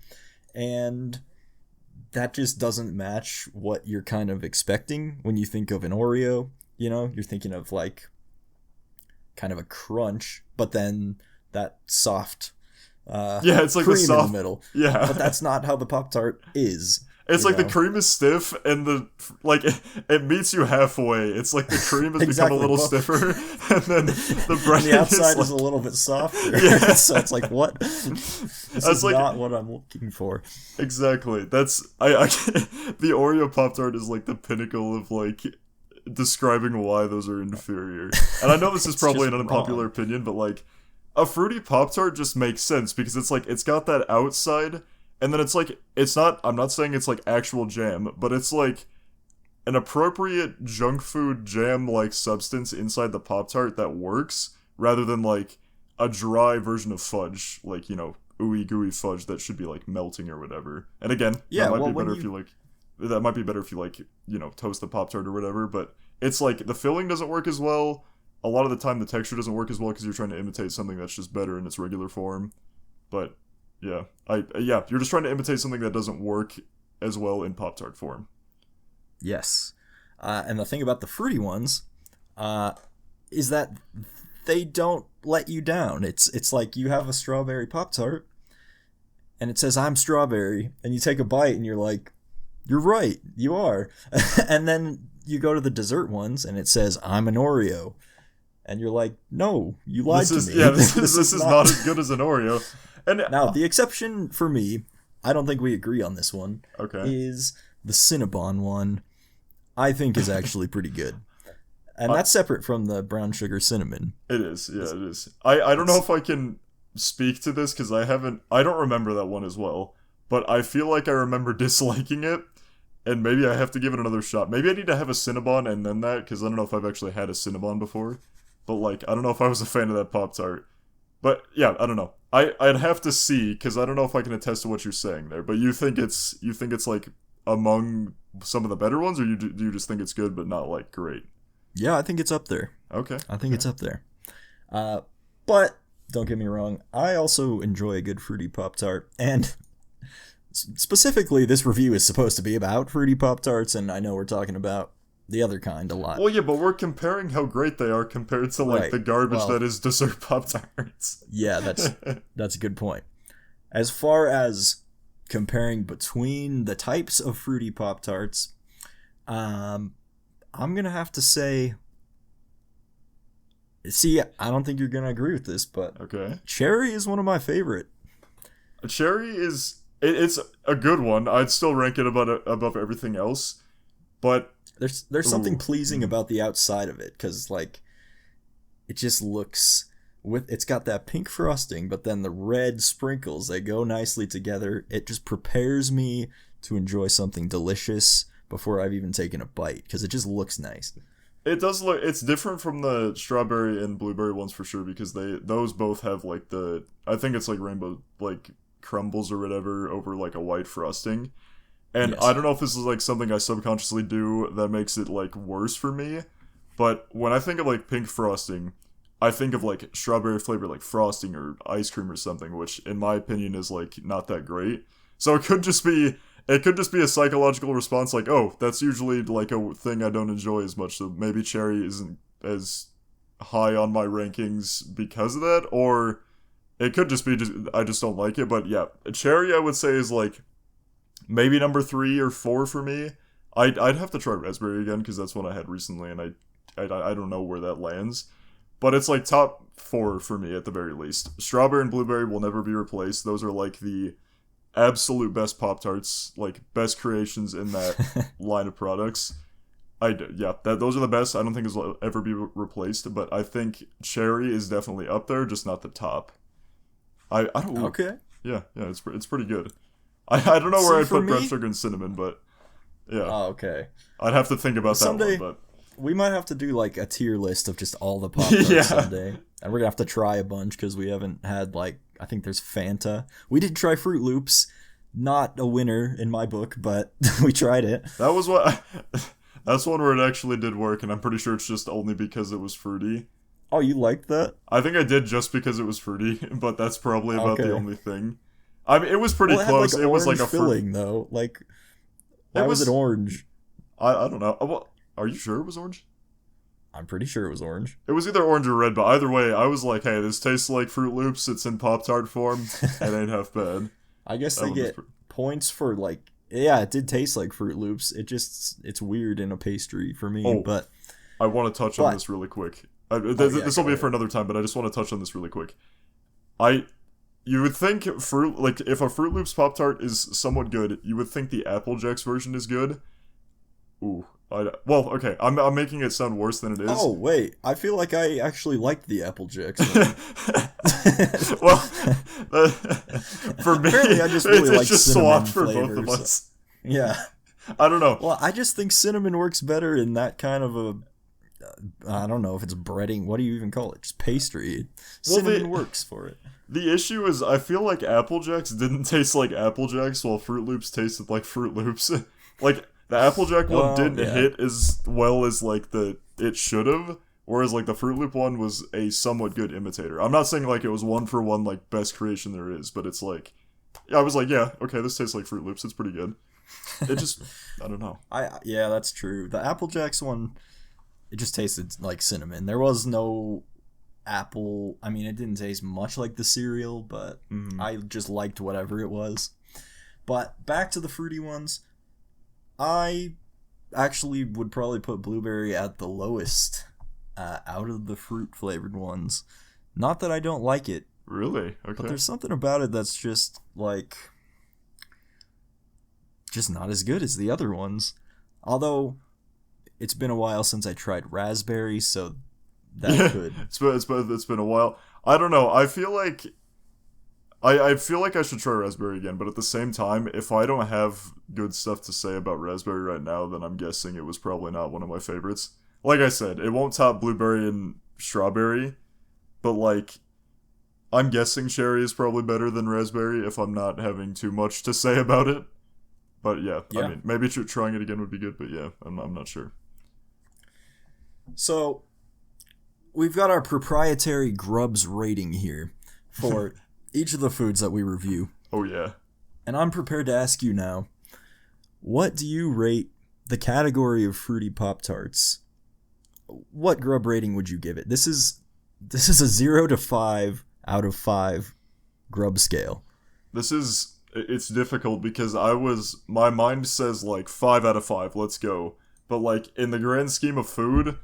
A: and that just doesn't match what you're kind of expecting when you think of an Oreo. You know, you're thinking of like kind of a crunch, but then that soft
B: yeah, it's like
A: cream
B: the soft
A: in the middle.
B: Yeah,
A: But that's not how the Pop-Tart is.
B: it's like the cream is stiff and the like it meets you halfway. It's like the cream has
A: Exactly.
B: become a little stiffer, and then the bread
A: the outside
B: is
A: is a little bit softer.
B: Yeah.
A: So it's like, what? This is
B: like,
A: not what I'm looking for.
B: exactly. That's I the Oreo Pop-Tart is like the pinnacle of like describing why those are inferior. And I know this is probably an
A: just
B: unpopular
A: wrong.
B: opinion, but like a fruity Pop-Tart just makes sense because it's like it's got that outside and then it's like it's not I'm not saying it's like actual jam, but it's like an appropriate junk food jam like substance inside the Pop-Tart that works rather than like a dry version of fudge, like, you know, ooey gooey fudge that should be like melting or whatever. And again,
A: Yeah,
B: that might
A: well,
B: be
A: when
B: better if you like that might be better if you like, you know, toast the Pop-Tart or whatever, but it's like the filling doesn't work as well. A lot of the time the texture doesn't work as well because you're trying to imitate something that's just better in its regular form. But yeah, you're just trying to imitate something that doesn't work as well in Pop-Tart form.
A: Yes. And the thing about the fruity ones is that they don't let you down. It's like you have a strawberry Pop-Tart and it says, I'm strawberry, and you take a bite and you're like, you're right, you are. And then you go to the dessert ones and it says, I'm an Oreo. And you're like, no, you lied to me.
B: Yeah, this is not as good as an Oreo. And
A: now, the exception for me, I don't think we agree on this one,
B: okay,
A: is the Cinnabon one. I think is actually pretty good. And that's separate from the brown sugar cinnamon.
B: It is, yeah, it is. I don't know if I can speak to this because I don't remember that one as well. But I feel like I remember disliking it. And maybe I have to give it another shot. Maybe I need to have a Cinnabon and then that, because I don't know if I've actually had a Cinnabon before. But, like, I don't know if I was a fan of that Pop-Tart. But, yeah, I don't know. I'd have to see, because I don't know if I can attest to what you're saying there. But you think it's like, among some of the better ones, or do you just think it's good but not, like, great?
A: Yeah, I think it's up there.
B: Okay.
A: I think it's up there. But, don't get me wrong, I also enjoy a good fruity Pop-Tart. And specifically, this review is supposed to be about fruity Pop-Tarts, and I know we're talking about the other kind a lot.
B: Well, yeah, but we're comparing how great they are compared to, like, the garbage that is dessert Pop-Tarts.
A: Yeah, that's a good point. As far as comparing between the types of fruity Pop-Tarts, I'm going to have to say... See, I don't think you're going to agree with this, but
B: okay,
A: cherry is one of my favorite.
B: Cherry is... It's a good one. I'd still rank it above everything else, but...
A: There's something pleasing about the outside of it, because, like, it just looks... It's got that pink frosting, but then the red sprinkles, they go nicely together. It just prepares me to enjoy something delicious before I've even taken a bite, because it just looks nice.
B: It does look... It's different from the strawberry and blueberry ones for sure, because those both have, like, the... I think it's, like, rainbow, like, crumbles or whatever over, like, a white frosting. And yes. I don't know if this is, like, something I subconsciously do that makes it, like, worse for me, but when I think of, like, pink frosting, I think of, like, strawberry flavor, like, frosting or ice cream or something, which, in my opinion, is, like, not that great. So it could just be a psychological response, like, oh, that's usually, like, a thing I don't enjoy as much, so maybe cherry isn't as high on my rankings because of that, or it could just be I just don't like it, but yeah, cherry I would say is, like, maybe number 3 or 4 for me. I'd have to try raspberry again because that's one I had recently, and I don't know where that lands. But it's like top 4 for me at the very least. Strawberry and blueberry will never be replaced. Those are like the absolute best Pop-Tarts, like best creations in that line of products. Yeah, those are the best. I don't think it'll ever be replaced, but I think cherry is definitely up there, just not the top. I don't.
A: Okay.
B: Yeah, it's pretty good. I don't know where I'd put brown sugar and cinnamon, but yeah.
A: Oh, okay.
B: I'd have to think about
A: someday,
B: that one, but
A: we might have to do like a tier list of just all the Pop-Tarts someday. And we're gonna have to try a bunch because we haven't had like, I think there's Fanta. We did try Fruit Loops. Not a winner in my book, but we tried it.
B: That's one where it actually did work, and I'm pretty sure it's just only because it was fruity.
A: Oh, you liked that?
B: I think I did just because it was fruity, but that's probably about the only thing. I mean, it was pretty close. It was like a
A: filling, though. Like, why was it orange?
B: I don't know. Well, are you sure it was orange?
A: I'm pretty sure it was orange.
B: It was either orange or red, but either way, I was like, hey, this tastes like Fruit Loops. It's in Pop-Tart form. It ain't half bad.
A: I guess they get points for, like, yeah, it did taste like Fruit Loops. It's weird in a pastry for me, but...
B: I want to touch on this really quick. This will be for another time, but I just want to touch on this really quick. You would think if a Fruit Loops Pop-Tart is somewhat good, you would think the Apple Jacks version is good. Ooh. Well, okay, I'm making it sound worse than it is.
A: Oh, wait. I feel like I actually liked the Apple Jacks.
B: Well, for me,
A: apparently I just really like
B: just
A: cinnamon
B: swapped for
A: flavors.
B: both of us.
A: Yeah.
B: I don't know.
A: Well, I just think cinnamon works better in that kind of a... I don't know if it's breading. What do you even call it? Just pastry. Cinnamon works for it.
B: The issue is I feel like Apple Jacks didn't taste like Apple Jacks while Fruit Loops tasted like Fruit Loops. Like, the Applejack one didn't hit as well as, like, it should have, whereas, like, the Fruit Loop one was a somewhat good imitator. I'm not saying, like, it was one for one, like, best creation there is, but it's like, I was like, yeah, okay, this tastes like Fruit Loops, it's pretty good. It just, I don't know.
A: Yeah, that's true. The Applejack's one, it just tasted like cinnamon. There was no apple, I mean, it didn't taste much like the cereal, but I just liked whatever it was. But back to the fruity ones, I actually would probably put blueberry at the lowest out of the fruit flavored ones. Not that I don't like it.
B: Really? Okay.
A: But there's something about it that's just like not as good as the other ones. Although it's been a while since I tried raspberry, so that could.
B: It's been a while. I don't know. I feel like I feel like I should try raspberry again, but at the same time, if I don't have good stuff to say about raspberry right now, then I'm guessing it was probably not one of my favorites. Like I said, it won't top blueberry and strawberry, but like, I'm guessing cherry is probably better than raspberry if I'm not having too much to say about it. But yeah. I mean, maybe trying it again would be good, but yeah, I'm not sure.
A: So, we've got our proprietary Grub's rating here for each of the foods that we review.
B: Oh, yeah.
A: And I'm prepared to ask you now, what do you rate the category of fruity Pop-Tarts? What Grub rating would you give it? This is a 0 to 5 out of 5 Grub scale.
B: It's difficult because my mind says like 5 out of 5, let's go. But like, in the grand scheme of food,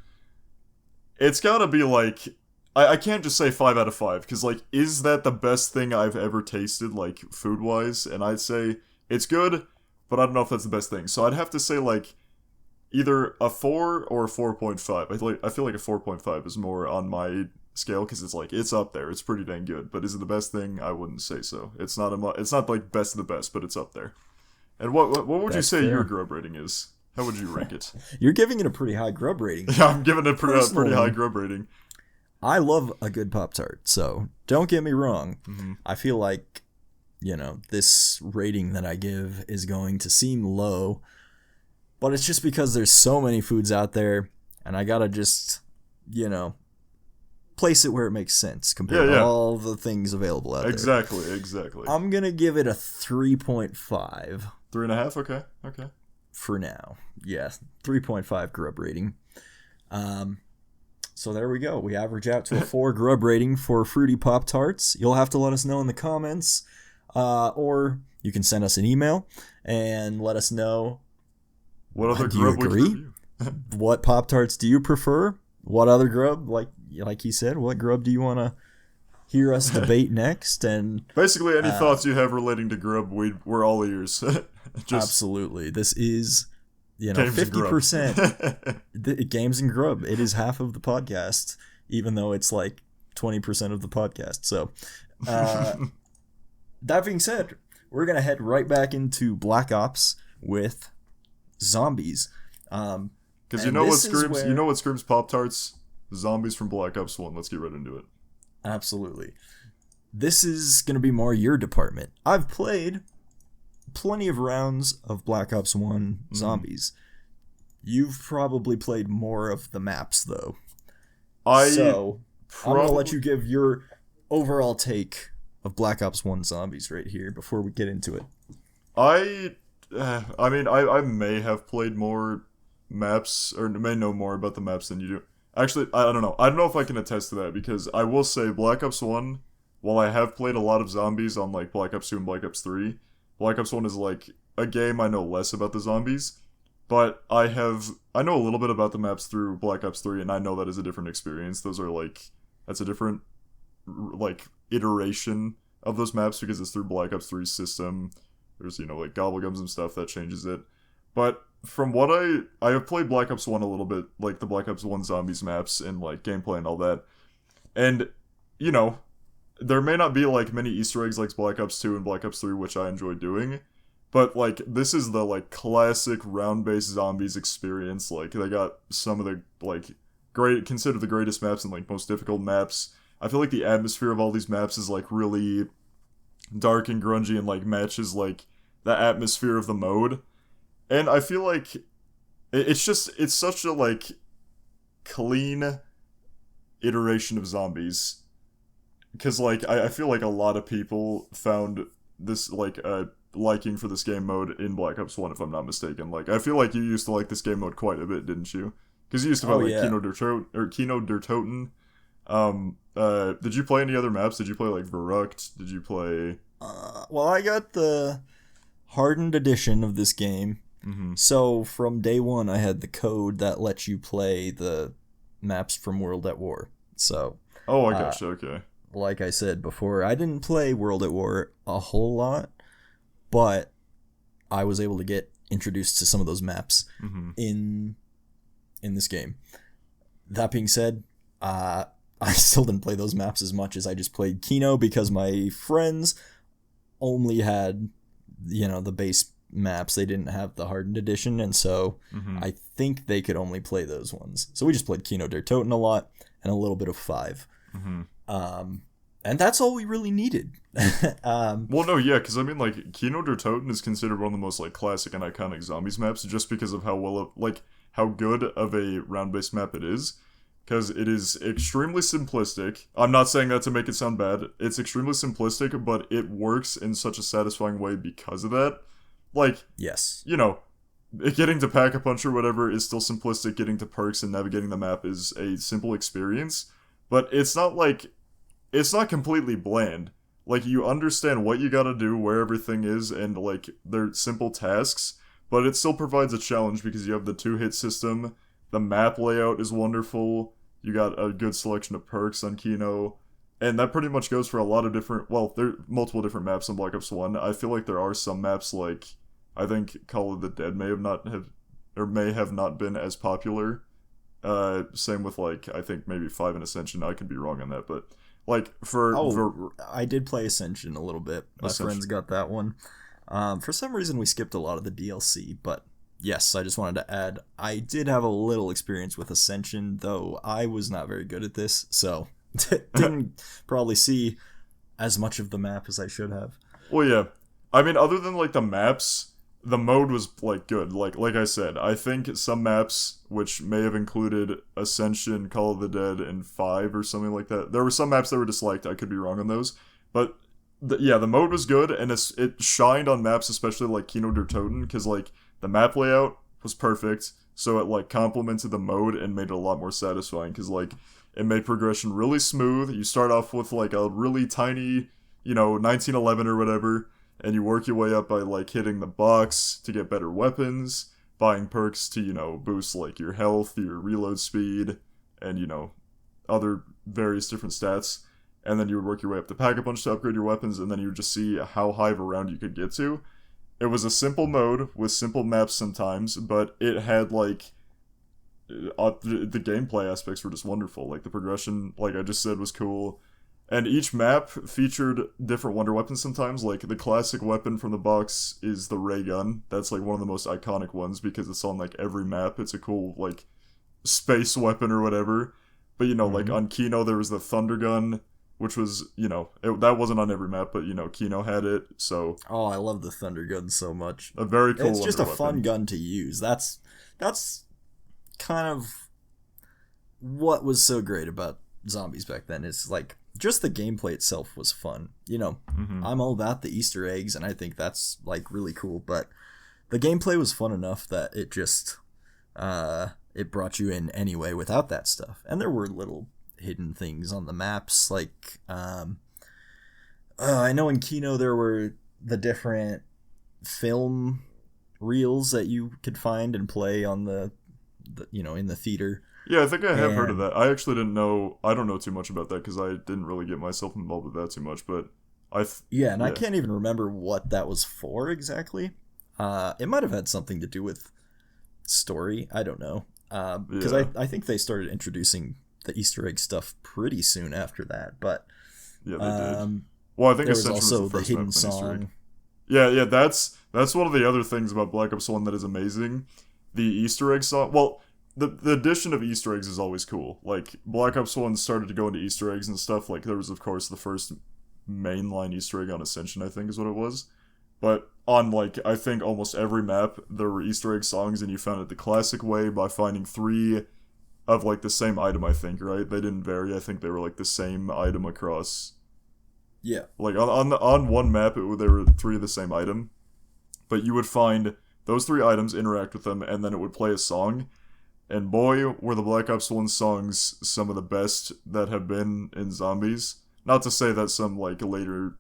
B: it's gotta be like, I can't just say 5 out of 5, because, like, is that the best thing I've ever tasted, like, food-wise? And I'd say it's good, but I don't know if that's the best thing. So I'd have to say, like, either a 4 or a 4.5. I feel like a 4.5 is more on my scale, because it's, like, it's up there. It's pretty dang good. But is it the best thing? I wouldn't say so. It's not, like, best of the best, but it's up there. And what would you say your Grub rating is? How would you rank it?
A: You're giving it a pretty high Grub rating.
B: Yeah, I'm giving it a pretty high Grub rating.
A: I love a good Pop-Tart, so don't get me wrong.
B: Mm-hmm.
A: I feel like, this rating that I give is going to seem low, but it's just because there's so many foods out there, and I gotta just, place it where it makes sense compared to all the things available out there.
B: Exactly.
A: I'm gonna give it a 3.5.
B: 3.5? Okay.
A: For now. Yeah, 3.5 Grub rating. So there we go. We average out to a 4 Grub rating for fruity Pop-Tarts. You'll have to let us know in the comments, or you can send us an email and let us know.
B: What other
A: do you
B: Grub
A: agree? What Pop-Tarts do you prefer? What other Grub, like he said, what Grub do you want to hear us debate next? And
B: basically, any thoughts you have relating to Grub, we're all ears.
A: Absolutely. This is
B: Games and Grub.
A: 50% games and Grub. It is half of the podcast, even though it's like 20% of the podcast. So, that being said, we're going to head right back into Black Ops with zombies.
B: Because you know what screams Pop-Tarts? Zombies from Black Ops 1. Let's get right into it.
A: Absolutely. This is going to be more your department. I've played plenty of rounds of Black Ops 1 zombies. You've probably played more of the maps, though. I'm going to let you give your overall take of Black Ops 1 zombies right here before we get into it.
B: I may have played more maps, or may know more about the maps than you do. Actually, I don't know. I don't know if I can attest to that, because I will say Black Ops 1, while I have played a lot of zombies on like Black Ops 2 and Black Ops 3, Black Ops 1 is like a game I know less about the zombies, but I know a little bit about the maps through Black Ops 3, and I know that is a different experience. That's a different like iteration of those maps, because it's through Black Ops 3's system. There's, like gobblegums and stuff that changes it. But from what I have played Black Ops 1 a little bit, like the Black Ops 1 zombies maps and like gameplay and all that. And, there may not be like many Easter eggs like Black Ops 2 and Black Ops 3, which I enjoy doing. But like this is the like classic round-based zombies experience. Like they got some of the like considered the greatest maps and like most difficult maps. I feel like the atmosphere of all these maps is like really dark and grungy and like matches like the atmosphere of the mode. And I feel like it's such a like clean iteration of zombies, because like I feel like a lot of people found this like liking for this game mode in Black Ops 1, if I'm not mistaken. Like I feel like you used to like this game mode quite a bit, didn't you? Because you used to play Kino der Toten. Did you play any other maps? Did you play like Verrucht? Did you play
A: well, I got the hardened edition of this game.
B: Mm-hmm.
A: So from day one, I had the code that lets you play the maps from World at War. So
B: I gotcha. Okay.
A: Like I said before, I didn't play World at War a whole lot, but I was able to get introduced to some of those maps in this game. That being said, I still didn't play those maps as much as I just played Kino, because my friends only had, the base maps. They didn't have the hardened edition, and so I think they could only play those ones. So we just played Kino der Toten a lot and a little bit of 5. And that's all we really needed.
B: Well, no, yeah, because I mean, like, Kino der Toten is considered one of the most like classic and iconic zombies maps, just because of how good of a round-based map it is. Because it is extremely simplistic. I'm not saying that to make it sound bad. It's extremely simplistic, but it works in such a satisfying way because of that. Like,
A: yes,
B: getting to Pack-a-Punch or whatever is still simplistic. Getting to perks and navigating the map is a simple experience. But it's not completely bland. Like, you understand what you gotta do, where everything is, and, like, they're simple tasks. But it still provides a challenge because you have the 2-hit system. The map layout is wonderful. You got a good selection of perks on Kino. And that pretty much goes for a lot of different... Well, there are multiple different maps on Black Ops 1. I feel like there are some maps like... I think Call of the Dead may have not been as popular. Same with, like, I think maybe 5 and Ascension. I could be wrong on that, but... Like,
A: I did play Ascension a little bit. My friends got that one. For some reason, we skipped a lot of the DLC, but... Yes, I just wanted to add, I did have a little experience with Ascension, though I was not very good at this, so didn't probably see as much of the map as I should have.
B: Well, yeah. I mean, other than, like, the maps, the mode was, like, good. Like I said, I think some maps, which may have included Ascension, Call of the Dead, and 5 or something like that, there were some maps that were disliked. I could be wrong on those. But, the mode was good, and it shined on maps, especially, like, Kino der Toten, because, like, the map layout was perfect, so it, like, complemented the mode and made it a lot more satisfying, because, like, it made progression really smooth. You start off with, like, a really tiny, 1911 or whatever, and you work your way up by, like, hitting the box to get better weapons, buying perks to, boost, like, your health, your reload speed, and, other various different stats. And then you would work your way up to Pack-a-Punch to upgrade your weapons, and then you would just see how high of a round you could get to. it was a simple mode with simple maps sometimes, but it had like the gameplay aspects were just wonderful. Like the progression, like I just said, was cool. And each map featured different wonder weapons sometimes. Like the classic weapon from the box is the ray gun. That's like one of the most iconic ones because it's on like every map. It's a cool like space weapon or whatever. But like on Kino there was the thunder gun, which was that wasn't on every map, but Kino had it. So
A: I love the thunder gun so much.
B: A very cool.
A: It's just a fun gun to use. That's kind of what was so great about zombies back then. Is like just the gameplay itself was fun. I'm all about the Easter eggs, and I think that's like really cool. But the gameplay was fun enough that it just it brought you in anyway without that stuff. And there were little hidden things on the maps, like I know in Kino there were the different film reels that you could find and play on the in the theater.
B: Yeah, I think I have heard of that. I actually didn't know. I don't know too much about that because I didn't really get myself involved with that too much. But I can't even remember what that was for exactly. It might have had something to do with story. I don't know. Because I think they started introducing the Easter egg stuff pretty soon after that. But yeah, they did. Well, I think
A: there was also the hidden
B: Easter egg.
A: song.
B: Yeah, that's one of the other things about Black Ops 1 that is amazing. The Easter egg song. Well, the addition of Easter eggs is always cool. Like Black Ops 1 started to go into Easter eggs and stuff. Like there was of course the first mainline Easter egg on Ascension, I think is what it was. But on like I think almost every map there were Easter egg songs, and you found it the classic way by finding 3 of like the same item, I think, right? They didn't vary. I think they were like the same item across.
A: Yeah.
B: Like on one map there were 3 of the same item. But you would find those 3 items, interact with them, and then it would play a song. And boy, were the Black Ops 1 songs some of the best that have been in Zombies. Not to say that some like later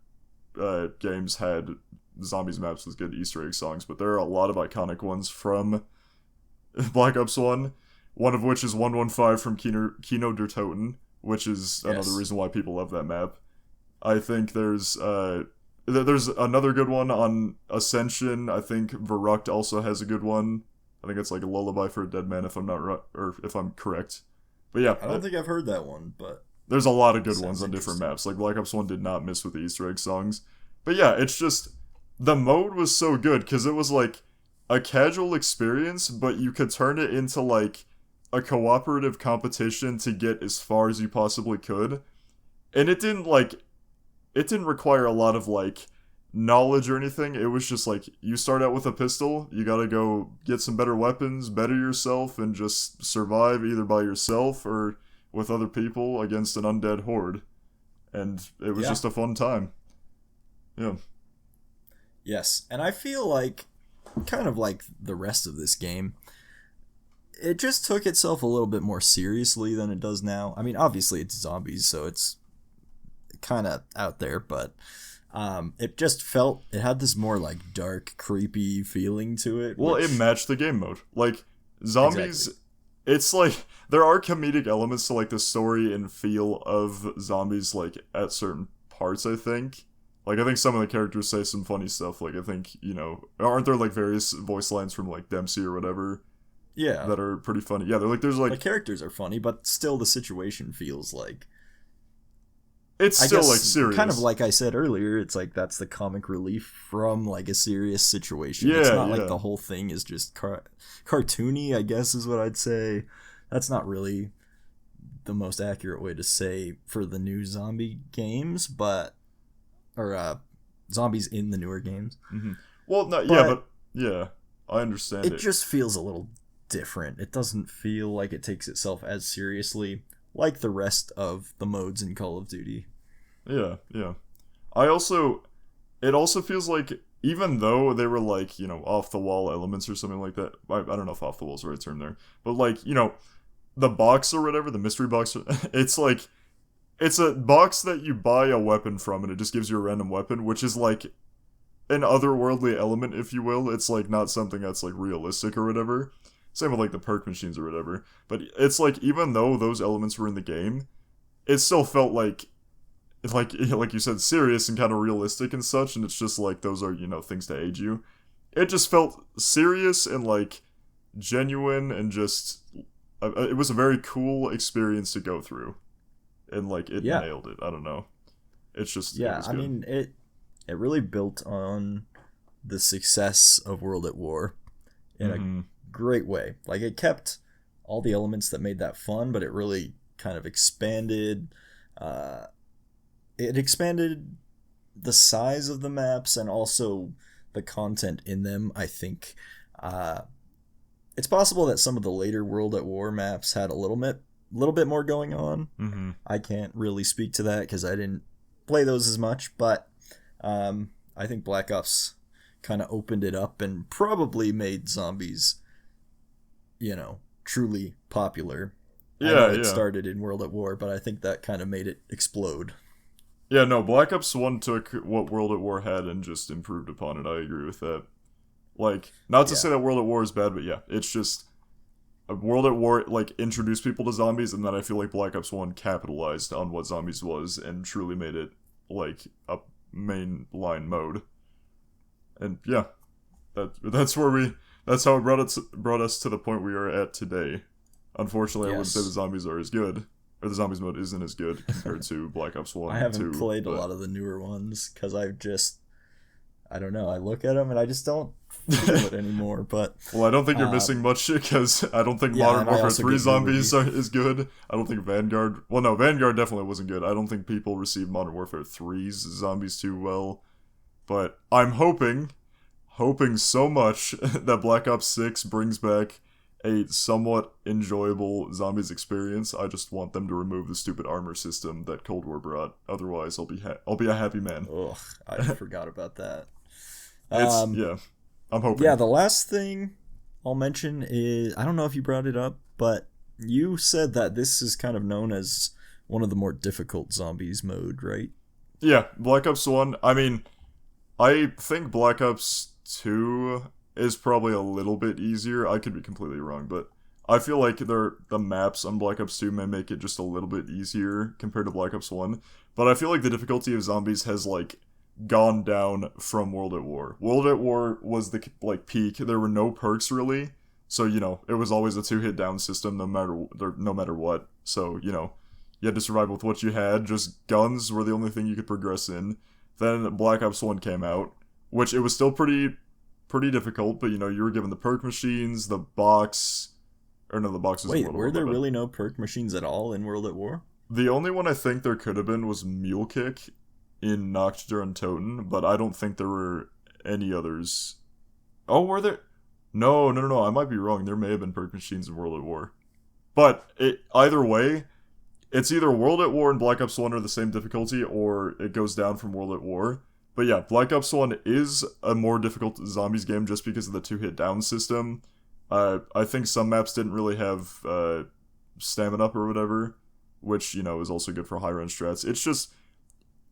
B: games had Zombies maps with good Easter egg songs, but there are a lot of iconic ones from Black Ops 1. One of which is 115 from Kino der Toten, which is another reason why people love that map. I think there's another good one on Ascension. I think Verrucht also has a good one. I think it's like a lullaby for a dead man, if I'm not right, or if I'm correct. But yeah,
A: I don't think I've heard that one, but
B: there's a lot of good ones on different maps. Like Black Ops 1 did not miss with the Easter egg songs. But yeah, it's just the mode was so good because it was like a casual experience, but you could turn it into like a cooperative competition to get as far as you possibly could. And it didn't require a lot of like knowledge or anything. It was just like you start out with a pistol, you gotta go get some better weapons, better yourself, and just survive either by yourself or with other people against an undead horde. And it was just a fun time. Yeah.
A: Yes, and I feel like kind of like the rest of this game, it just took itself a little bit more seriously than it does now. I mean, obviously it's zombies, so it's kind of out there, but it just felt, it had this more like dark, creepy feeling to it.
B: Well, it matched the game mode. Like, zombies, it's like, there are comedic elements to like the story and feel of zombies, like at certain parts, I think. Like, I think some of the characters say some funny stuff. Like, I think, aren't there like various voice lines from like Dempsey or whatever?
A: Yeah.
B: That are pretty funny. Yeah, there's like...
A: The characters are funny, but still the situation feels like...
B: It's still like serious.
A: Kind of like I said earlier, it's like that's the comic relief from like a serious situation. It's not like the whole thing is just cartoony, I guess is what I'd say. That's not really the most accurate way to say for the new zombie games, or zombies in the newer games.
B: Mm-hmm. Well, I understand it.
A: It just feels a little different. It doesn't feel like it takes itself as seriously like the rest of the modes in Call of Duty.
B: Yeah. It also feels like, even though they were like, off the wall elements or something like that, I don't know if off the wall is the right term there, but like, the box or whatever, the mystery box, it's like, it's a box that you buy a weapon from and it just gives you a random weapon, which is like an otherworldly element, if you will. It's like not something that's like realistic or whatever. Same with like the perk machines or whatever. But it's like, even though those elements were in the game, it still felt like you said, serious and kind of realistic and such. And it's just like, those are, things to age you. it just felt serious and like genuine and just it was a very cool experience to go through, and like it nailed it. I don't know. It's just it was good.
A: I mean it really built on the success of World at War in a great way. Like it kept all the elements that made that fun, but it really kind of expanded. It expanded the size of the maps and also the content in them. I think it's possible that some of the later World at War maps had a little bit more going on. I can't really speak to that because I didn't play those as much, but I think Black Ops kind of opened it up and probably made zombies, truly popular. I know it started in World at War, but I think that kind of made it explode.
B: Yeah, no, Black Ops 1 took what World at War had and just improved upon it. I agree with that. Like, not to say that World at War is bad, but yeah, it's just World at War, like, introduced people to zombies, and then I feel like Black Ops 1 capitalized on what zombies was and truly made it, like, a mainline mode. And yeah, that's how it brought us to the point we are at today. Unfortunately, I wouldn't say the zombies are as good, or the zombies mode isn't as good compared to Black Ops 1
A: I haven't played a lot of the newer ones, because I don't know, I look at them and I just don't feel it anymore, but...
B: Well, I don't think you're missing much, because I don't think Modern Warfare 3 zombies is good. I don't think Vanguard... Well, no, Vanguard definitely wasn't good. I don't think people received Modern Warfare 3's zombies too well. But I'm hoping so much that Black Ops 6 brings back a somewhat enjoyable zombies experience. I just want them to remove the stupid armor system that Cold War brought. Otherwise, I'll be a happy man.
A: Ugh, I forgot about that.
B: I'm hoping.
A: Yeah, the last thing I'll mention is, I don't know if you brought it up, but you said that this is kind of known as one of the more difficult zombies mode, right?
B: Yeah, Black Ops 1. I mean, I think Black Ops 2 is probably a little bit easier. I could be completely wrong, but I feel like the maps on Black Ops 2 may make it just a little bit easier compared to Black Ops 1. But I feel like the difficulty of zombies has, like, gone down from World at War. World at War was the, like, peak. There were no perks, really. So, it was always a 2-hit down system no matter what. So, you had to survive with what you had. Just guns were the only thing you could progress in. Then Black Ops 1 came out, which it was still pretty difficult, but you were given the perk machines, the box, or no, the box was
A: Wait, were there really no perk machines at all in World at War?
B: The only one I think there could have been was Mule Kick in Nocturne Toten, but I don't think there were any others. Oh, were there? No, I might be wrong. There may have been perk machines in World at War. But either way, it's either World at War and Black Ops 1 are the same difficulty, or it goes down from World at War. But yeah, Black Ops 1 is a more difficult zombies game just because of the 2-hit down system. I think some maps didn't really have stamina up or whatever, which, is also good for high-run strats. It's just,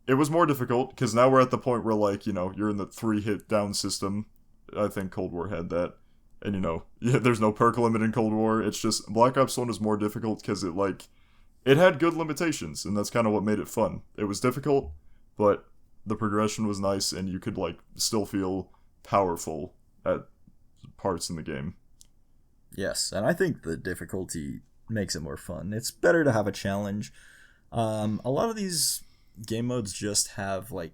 B: it was more difficult, because now we're at the point where, like, you're in the 3-hit down system. I think Cold War had that. And, there's no perk limit in Cold War. It's just, Black Ops 1 is more difficult because it had good limitations, and that's kind of what made it fun. It was difficult, but the progression was nice, and you could, like, still feel powerful at parts in the game.
A: Yes, and I think the difficulty makes it more fun. It's better to have a challenge. A lot of these game modes just have, like,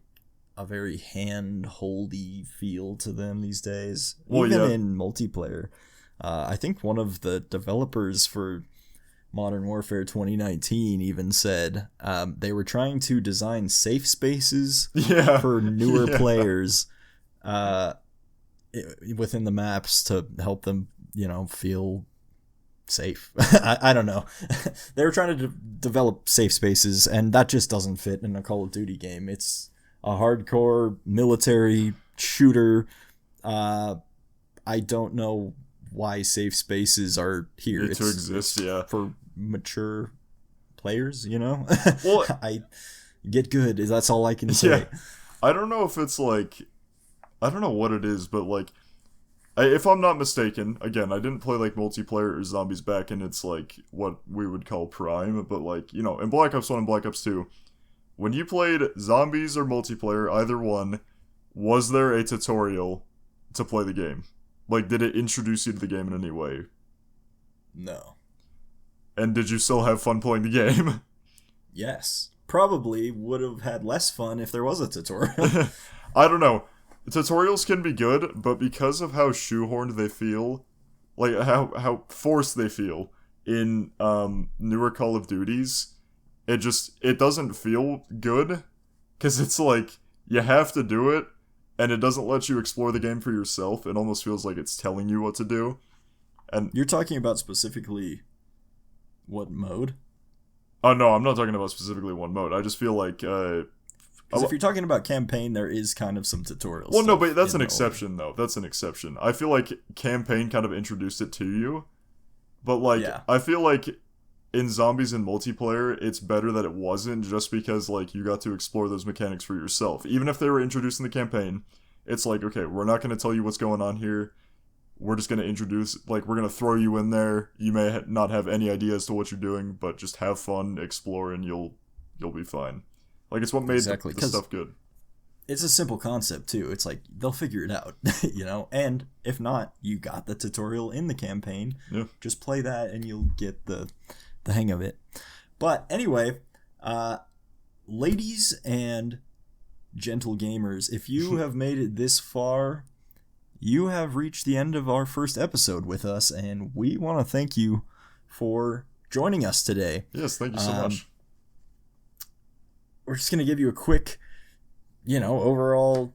A: a very hand-holdy feel to them these days. Well, even in multiplayer. I think one of the developers for Modern Warfare 2019 even said they were trying to design safe spaces for newer players within the maps to help them, feel safe. I don't know. They were trying to develop safe spaces, and that just doesn't fit in a Call of Duty game. It's a hardcore military shooter. I don't know why safe spaces are here.
B: It's to exist,
A: for mature players,
B: Well,
A: I get good. That's all I can say.
B: Yeah. I don't know if it's like, I don't know what it is, but like, if I'm not mistaken, again, I didn't play like multiplayer or zombies back in its like what we would call prime, but like, in Black Ops 1 and Black Ops 2, when you played zombies or multiplayer, either one, was there a tutorial to play the game? Like, did it introduce you to the game in any way?
A: No.
B: And did you still have fun playing the game?
A: Yes. Probably would have had less fun if there was a tutorial.
B: I don't know. Tutorials can be good, but because of how shoehorned they feel, like how forced they feel in newer Call of Duties, it doesn't feel good, because it's like you have to do it, and it doesn't let you explore the game for yourself. It almost feels like it's telling you what to do. And
A: you're talking about specifically what mode?
B: Oh no, I'm not talking about specifically one mode. I just feel like
A: because if you're talking about campaign, there is kind of some tutorials.
B: Well, no, but that's an exception, though. That's an exception. I feel like campaign kind of introduced it to you, but like I feel like in zombies and multiplayer, it's better that it wasn't, just because like you got to explore those mechanics for yourself. Even if they were introduced in the campaign, it's like, okay, we're not going to tell you what's going on here. We're just going to introduce, like, we're going to throw you in there. You may not have any idea as to what you're doing, but just have fun, explore, and you'll be fine. Like, it's what made the stuff good.
A: It's a simple concept, too. It's like, they'll figure it out, you know? And if not, you got the tutorial in the campaign.
B: Yeah.
A: Just play that and you'll get the hang of it. But anyway, ladies and gentle gamers, if you have made it this far, you have reached the end of our first episode with us, and we want to thank you for joining us today.
B: Yes, thank you so much.
A: We're just going to give you a quick, overall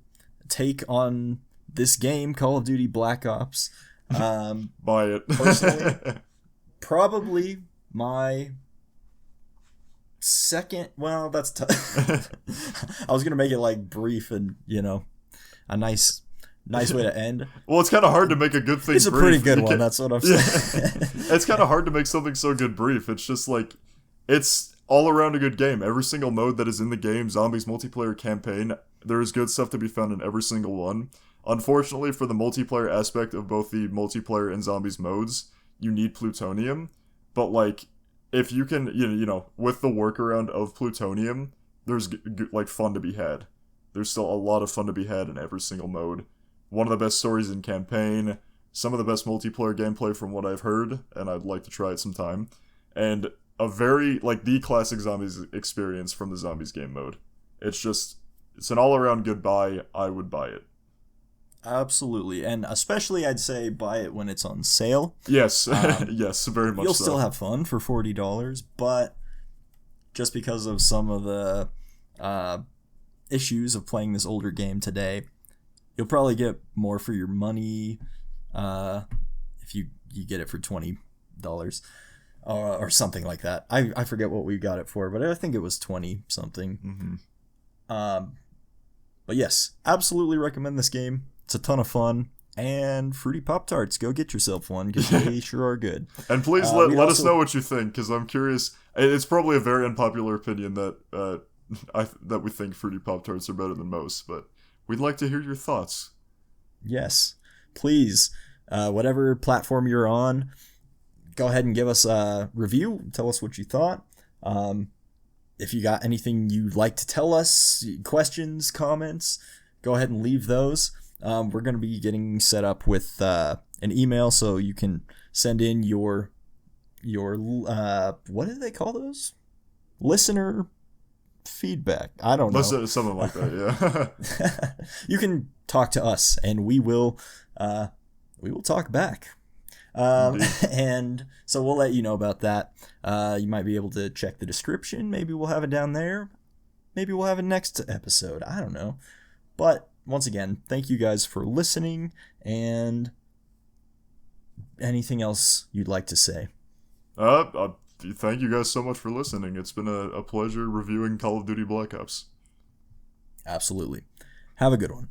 A: take on this game, Call of Duty Black Ops.
B: Buy it.
A: Personally, probably my second, well, that's tough. I was going to make it like brief and, a nice way to end.
B: Well, it's kind of hard to make a good thing brief.
A: It's a pretty good one, that's what I'm saying.
B: It's kind of hard to make something so good brief. It's just like, it's all around a good game. Every single mode that is in the game, Zombies multiplayer campaign, there is good stuff to be found in every single one. Unfortunately, for the multiplayer aspect of both the multiplayer and Zombies modes, you need plutonium. But like, if you can, with the workaround of plutonium, there's like fun to be had. There's still a lot of fun to be had in every single mode. One of the best stories in campaign, some of the best multiplayer gameplay from what I've heard, and I'd like to try it sometime. And a very, like, the classic Zombies experience from the Zombies game mode. It's an all-around good buy. I would buy it.
A: Absolutely. And especially, I'd say, buy it when it's on sale.
B: Yes. Yes, very much so.
A: You'll still have fun for $40, but just because of some of the issues of playing this older game today, you'll probably get more for your money if you get it for $20 or something like that. I forget what we got it for, but I think it was 20 something.
B: Mm-hmm.
A: But yes, absolutely recommend this game. It's a ton of fun. And Fruity Pop-Tarts, go get yourself one, because they sure are good.
B: And please let us know what you think, because I'm curious. It's probably a very unpopular opinion that that we think Fruity Pop-Tarts are better than most, but we'd like to hear your thoughts.
A: Yes. Please, whatever platform you're on, go ahead and give us a review. Tell us what you thought. If you got anything you'd like to tell us, questions, comments, go ahead and leave those. We're going to be getting set up with an email, so you can send in your what do they call those? Listener feedback. I don't know.
B: Something like that, yeah.
A: You can talk to us, and we will talk back. And so we'll let you know about that. You might be able to check the description. Maybe we'll have it down there. Maybe we'll have it next episode. I don't know. But once again, thank you guys for listening, and anything else you'd like to say?
B: Thank you guys so much for listening. It's been a pleasure reviewing Call of Duty Black Ops.
A: Absolutely. Have a good one.